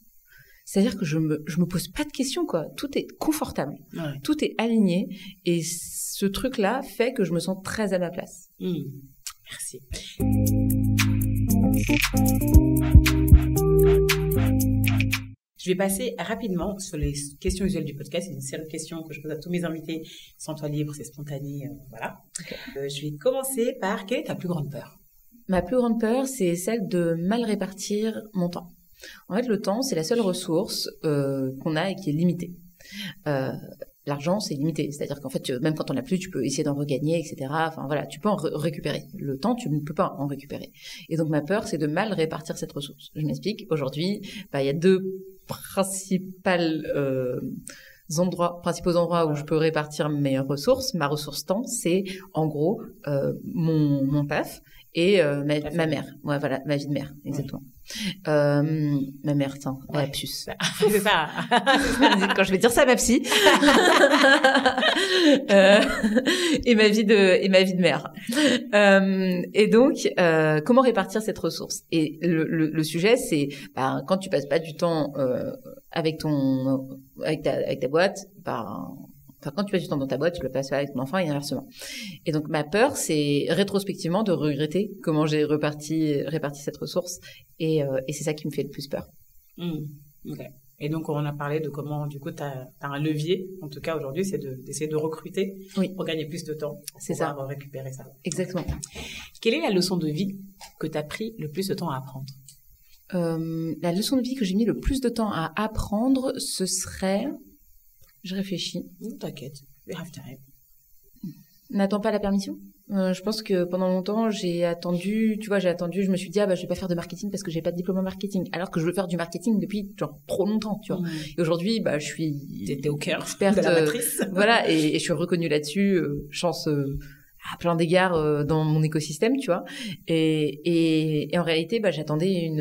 C'est-à-dire que je me pose pas de questions, quoi. Tout est confortable. Ouais. Tout est aligné. Et ce truc-là fait que je me sens très à ma place. Merci. Je vais passer rapidement sur les questions usuelles du podcast. C'est une série de questions que je pose à tous mes invités. Sens-toi libre, c'est spontané, voilà. Okay. Je vais commencer par, quelle est ta plus grande peur? Ma plus grande peur, c'est celle de mal répartir mon temps. En fait, le temps, c'est la seule ressource qu'on a et qui est limitée. L'argent, c'est limité. C'est-à-dire qu'en fait, même quand on n'a plus, tu peux essayer d'en regagner, etc. Enfin, voilà, tu peux en récupérer. Le temps, tu ne peux pas en récupérer. Et donc, ma peur, c'est de mal répartir cette ressource. Je m'explique. Aujourd'hui, il y a deux principaux endroits où je peux répartir mes ressources. Ma ressource temps, c'est, en gros, mon PAF et ma mère. Ouais, voilà, ma vie de mère, exactement. Ma mère, la puce. C'est ça. Quand je vais dire ça à ma psy. Et ma vie de mère. Et donc, comment répartir cette ressource? Et le sujet, c'est, quand tu passes pas du temps, avec ta boîte, quand tu passes du temps dans ta boîte, tu le passes avec ton enfant et inversement. Et donc, ma peur, c'est rétrospectivement de regretter comment j'ai réparti cette ressource. Et c'est ça qui me fait le plus peur. Okay. Et donc, on a parlé de comment, du coup, tu as un levier, en tout cas aujourd'hui, c'est d'essayer de recruter pour gagner plus de temps. C'est ça. Pour récupérer ça. Exactement. Quelle est la leçon de vie que tu as pris le plus de temps à apprendre? La leçon de vie que j'ai mis le plus de temps à apprendre, ce serait... Je réfléchis. T'inquiète, we have time. N'attends pas la permission. Je pense que pendant longtemps, j'ai attendu, je me suis dit, je vais pas faire de marketing parce que j'ai pas de diplôme en marketing. Alors que je veux faire du marketing depuis, trop longtemps, tu vois. Et aujourd'hui, je suis... T'étais au cœur experte, de la matrice. Voilà, et je suis reconnue là-dessus, chance, à plein d'égards dans mon écosystème, tu vois. Et en réalité, j'attendais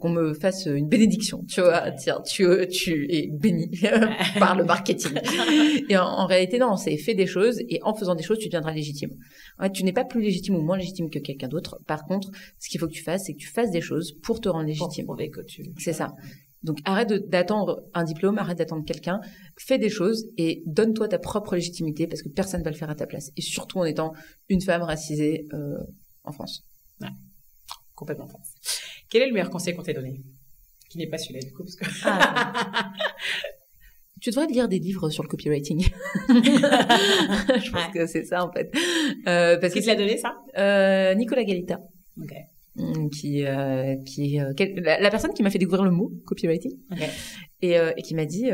qu'on me fasse une bénédiction, tu vois. Tiens, tu es béni par le marketing. Et en réalité, non, c'est fais des choses et en faisant des choses, tu deviendras légitime. En fait, tu n'es pas plus légitime ou moins légitime que quelqu'un d'autre. Par contre, ce qu'il faut que tu fasses, c'est que tu fasses des choses pour te rendre légitime. Pour prouver que c'est ça. Donc, arrête d'attendre un diplôme, arrête d'attendre quelqu'un, fais des choses et donne-toi ta propre légitimité parce que personne ne va le faire à ta place. Et surtout en étant une femme racisée en France. Ouais, complètement. Quel est le meilleur conseil qu'on t'ait donné? Qui n'est pas celui-là, du coup, parce que... Tu devrais lire des livres sur le copywriting. Je pense que c'est ça, en fait. Parce qui te l'a donné, ça? Nicolas Galita. Ok. Qui la personne qui m'a fait découvrir le mot copywriting. Okay. Et qui m'a dit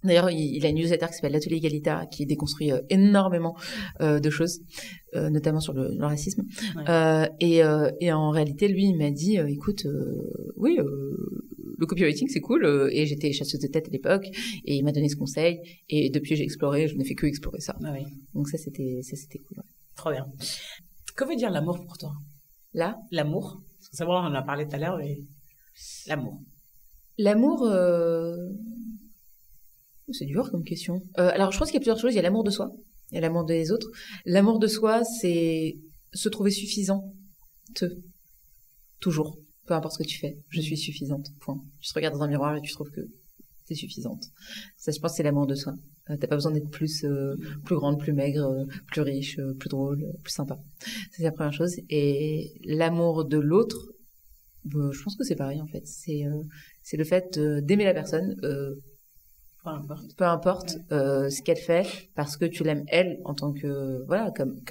d'ailleurs il a une newsletter qui s'appelle l'Atelier Galita qui déconstruit énormément de choses notamment sur le racisme. Et en réalité lui il m'a dit écoute le copywriting c'est cool et j'étais chasseuse de tête à l'époque et il m'a donné ce conseil et depuis je n'ai fait que explorer ça. Donc ça c'était cool. Trop bien. Que veut dire l'amour pour toi? L'amour. C'est vrai, on en a parlé tout à l'heure, mais l'amour. L'amour, c'est dur comme question. Alors, je pense qu'il y a plusieurs choses. Il y a l'amour de soi, il y a l'amour des autres. L'amour de soi, c'est se trouver suffisante. Toujours. Peu importe ce que tu fais. Je suis suffisante. Point. Tu te regardes dans un miroir et tu trouves que t'es suffisante. Ça, je pense, c'est l'amour de soi. T'as pas besoin d'être plus grande, plus maigre, plus riche, plus drôle, plus sympa. C'est la première chose. Et l'amour de l'autre, je pense que c'est pareil en fait. C'est le fait d'aimer la personne, peu importe ce qu'elle fait, parce que tu l'aimes elle en tant que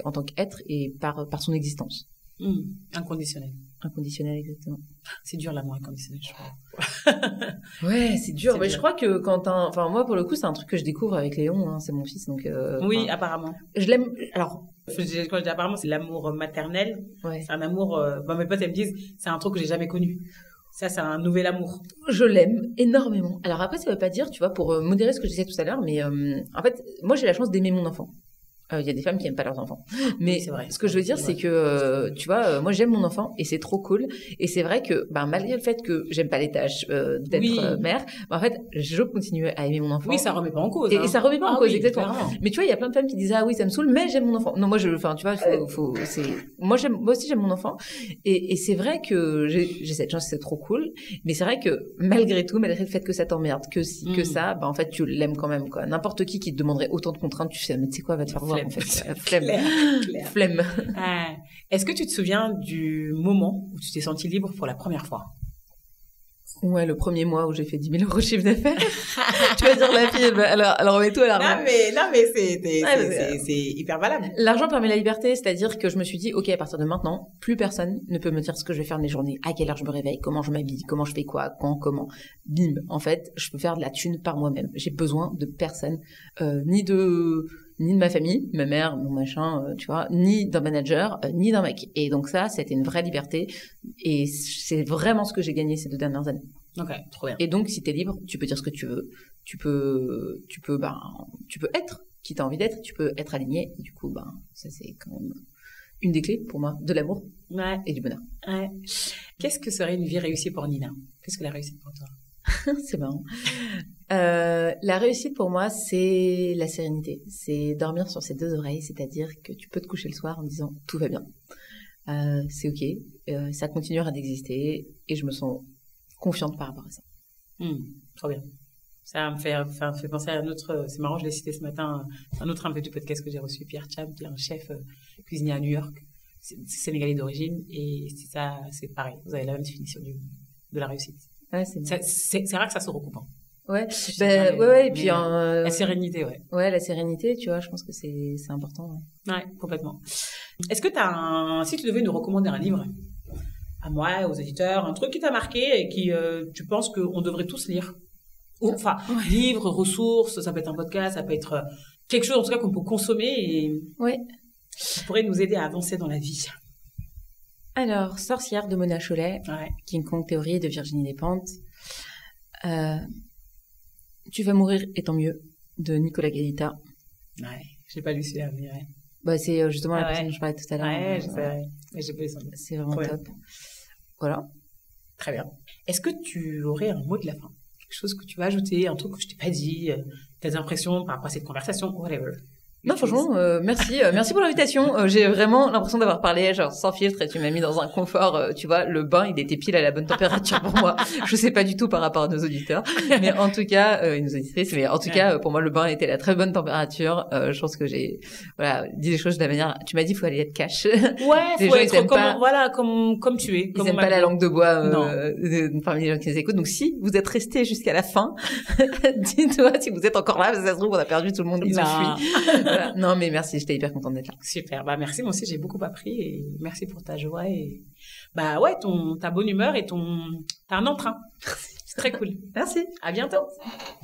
en tant qu'être et par son existence. Inconditionnel. Inconditionnel, exactement. C'est dur l'amour inconditionnel, je crois. Ouais, c'est dur. Mais je crois que moi pour le coup, c'est un truc que je découvre avec Léon. Hein, c'est mon fils, donc. Oui, apparemment. Je l'aime. Alors. Quand je dis apparemment, c'est l'amour maternel. Ouais. C'est un amour. Mes potes elles me disent, c'est un truc que j'ai jamais connu. Ça, c'est un nouvel amour. Je l'aime énormément. Alors après, ça veut pas dire, tu vois, pour modérer ce que je disais tout à l'heure, mais en fait, moi j'ai la chance d'aimer mon enfant. Il y a des femmes qui aiment pas leurs enfants. Mais c'est vrai, ce que je veux dire, c'est que, tu vois, moi, j'aime mon enfant et c'est trop cool. Et c'est vrai que, malgré le fait que j'aime pas les tâches d'être mère, en fait, je continue à aimer mon enfant. Oui, ça remet pas en cause. Et ça remet pas en cause, exactement. Clairement. Mais tu vois, il y a plein de femmes qui disent, ah oui, ça me saoule, mais j'aime mon enfant. Non, moi, tu vois, moi aussi, j'aime mon enfant. Et c'est vrai que j'ai cette chance, c'est trop cool. Mais c'est vrai que, malgré tout, malgré le fait que ça t'emmerde, que ça, en fait, tu l'aimes quand même, quoi. N'importe qui te demanderait autant de contraintes, tu fais, mais tu sais quoi, va te faire voir, en fait. Flemme. Claire. Flemme. Est-ce que tu te souviens du moment où tu t'es sentie libre pour la première fois? Ouais, le premier mois où j'ai fait 10 000 € chiffre d'affaires. Tu vas dire la fille, alors mets tout à l'argent. Non, mais c'est hyper valable. L'argent permet la liberté, c'est-à-dire que je me suis dit, ok, à partir de maintenant, plus personne ne peut me dire ce que je vais faire de mes journées, à quelle heure je me réveille, comment je m'habille, comment je fais quoi, quand, comment. Bim. En fait, je peux faire de la thune par moi-même. J'ai besoin de personne, ni de ma famille, ma mère, mon machin, tu vois, ni d'un manager, ni d'un mec. Et donc ça, c'était une vraie liberté. Et c'est vraiment ce que j'ai gagné ces 2 dernières années. Ok, trop bien. Et donc, si t'es libre, tu peux dire ce que tu veux. Tu peux être qui t'as envie d'être. Tu peux être aligné. Et du coup, ça c'est quand même une des clés pour moi de l'amour et du bonheur. Ouais. Qu'est-ce que serait une vie réussie pour Nina? Qu'est-ce que la réussite pour toi? C'est marrant. La réussite pour moi, c'est la sérénité. C'est dormir sur ses 2 oreilles, c'est-à-dire que tu peux te coucher le soir en disant tout va bien. C'est ok, ça continuera d'exister et je me sens confiante par rapport à ça. Trop bien. Ça me fait penser à un autre, c'est marrant, je l'ai cité ce matin, un autre invité du podcast que j'ai reçu, Pierre Cham, qui est un chef cuisinier à New York, c'est sénégalais d'origine, et c'est pareil, vous avez la même définition de la réussite. Ouais, c'est rare que ça se recoupe. Ouais, et puis la sérénité, ouais. Ouais, la sérénité, tu vois, je pense que c'est important. Ouais, complètement. Est-ce que si tu devais nous recommander un livre, à moi, aux éditeurs, un truc qui t'a marqué et qui, tu penses qu'on devrait tous lire? Enfin, livre, ressources, ça peut être un podcast, ça peut être quelque chose en tout cas qu'on peut consommer et qui pourrait nous aider à avancer dans la vie. Alors, Sorcière de Mona Chollet, King Kong Theory de Virginie Despentes, Tu vas mourir et tant mieux de Nicolas Galita. Ouais, j'ai pas lu celui-là, mais c'est justement la personne dont je parlais tout à l'heure. Ouais, je sais, mais j'ai pas lu son nom. C'est vraiment top. Voilà. Très bien. Est-ce que tu aurais un mot de la fin? Quelque chose que tu vas ajouter, un truc que je t'ai pas dit, tes impressions par rapport à cette conversation, whatever. Non, franchement, merci pour l'invitation. J'ai vraiment l'impression d'avoir parlé genre sans filtre et tu m'as mis dans un confort. Tu vois, le bain, il était pile à la bonne température pour moi. Je sais pas du tout par rapport à nos auditeurs, mais en tout cas, nos auditrices. Mais en tout cas, pour moi, le bain était à la très bonne température. Je pense que j'ai, dit les choses de la manière. Tu m'as dit, faut aller être cash. Ouais, faut être comme tu es. Ils aiment pas la langue de bois parmi les gens qui nous écoutent. Donc si vous êtes restés jusqu'à la fin, dites-moi si vous êtes encore là, parce que ça se trouve on a perdu tout le monde qui se fuit. Voilà. Non, mais merci, j'étais hyper contente d'être là. Super, merci, moi aussi j'ai beaucoup appris et merci pour ta joie et ta bonne humeur et t'as un entrain. C'est très cool. Merci. À bientôt.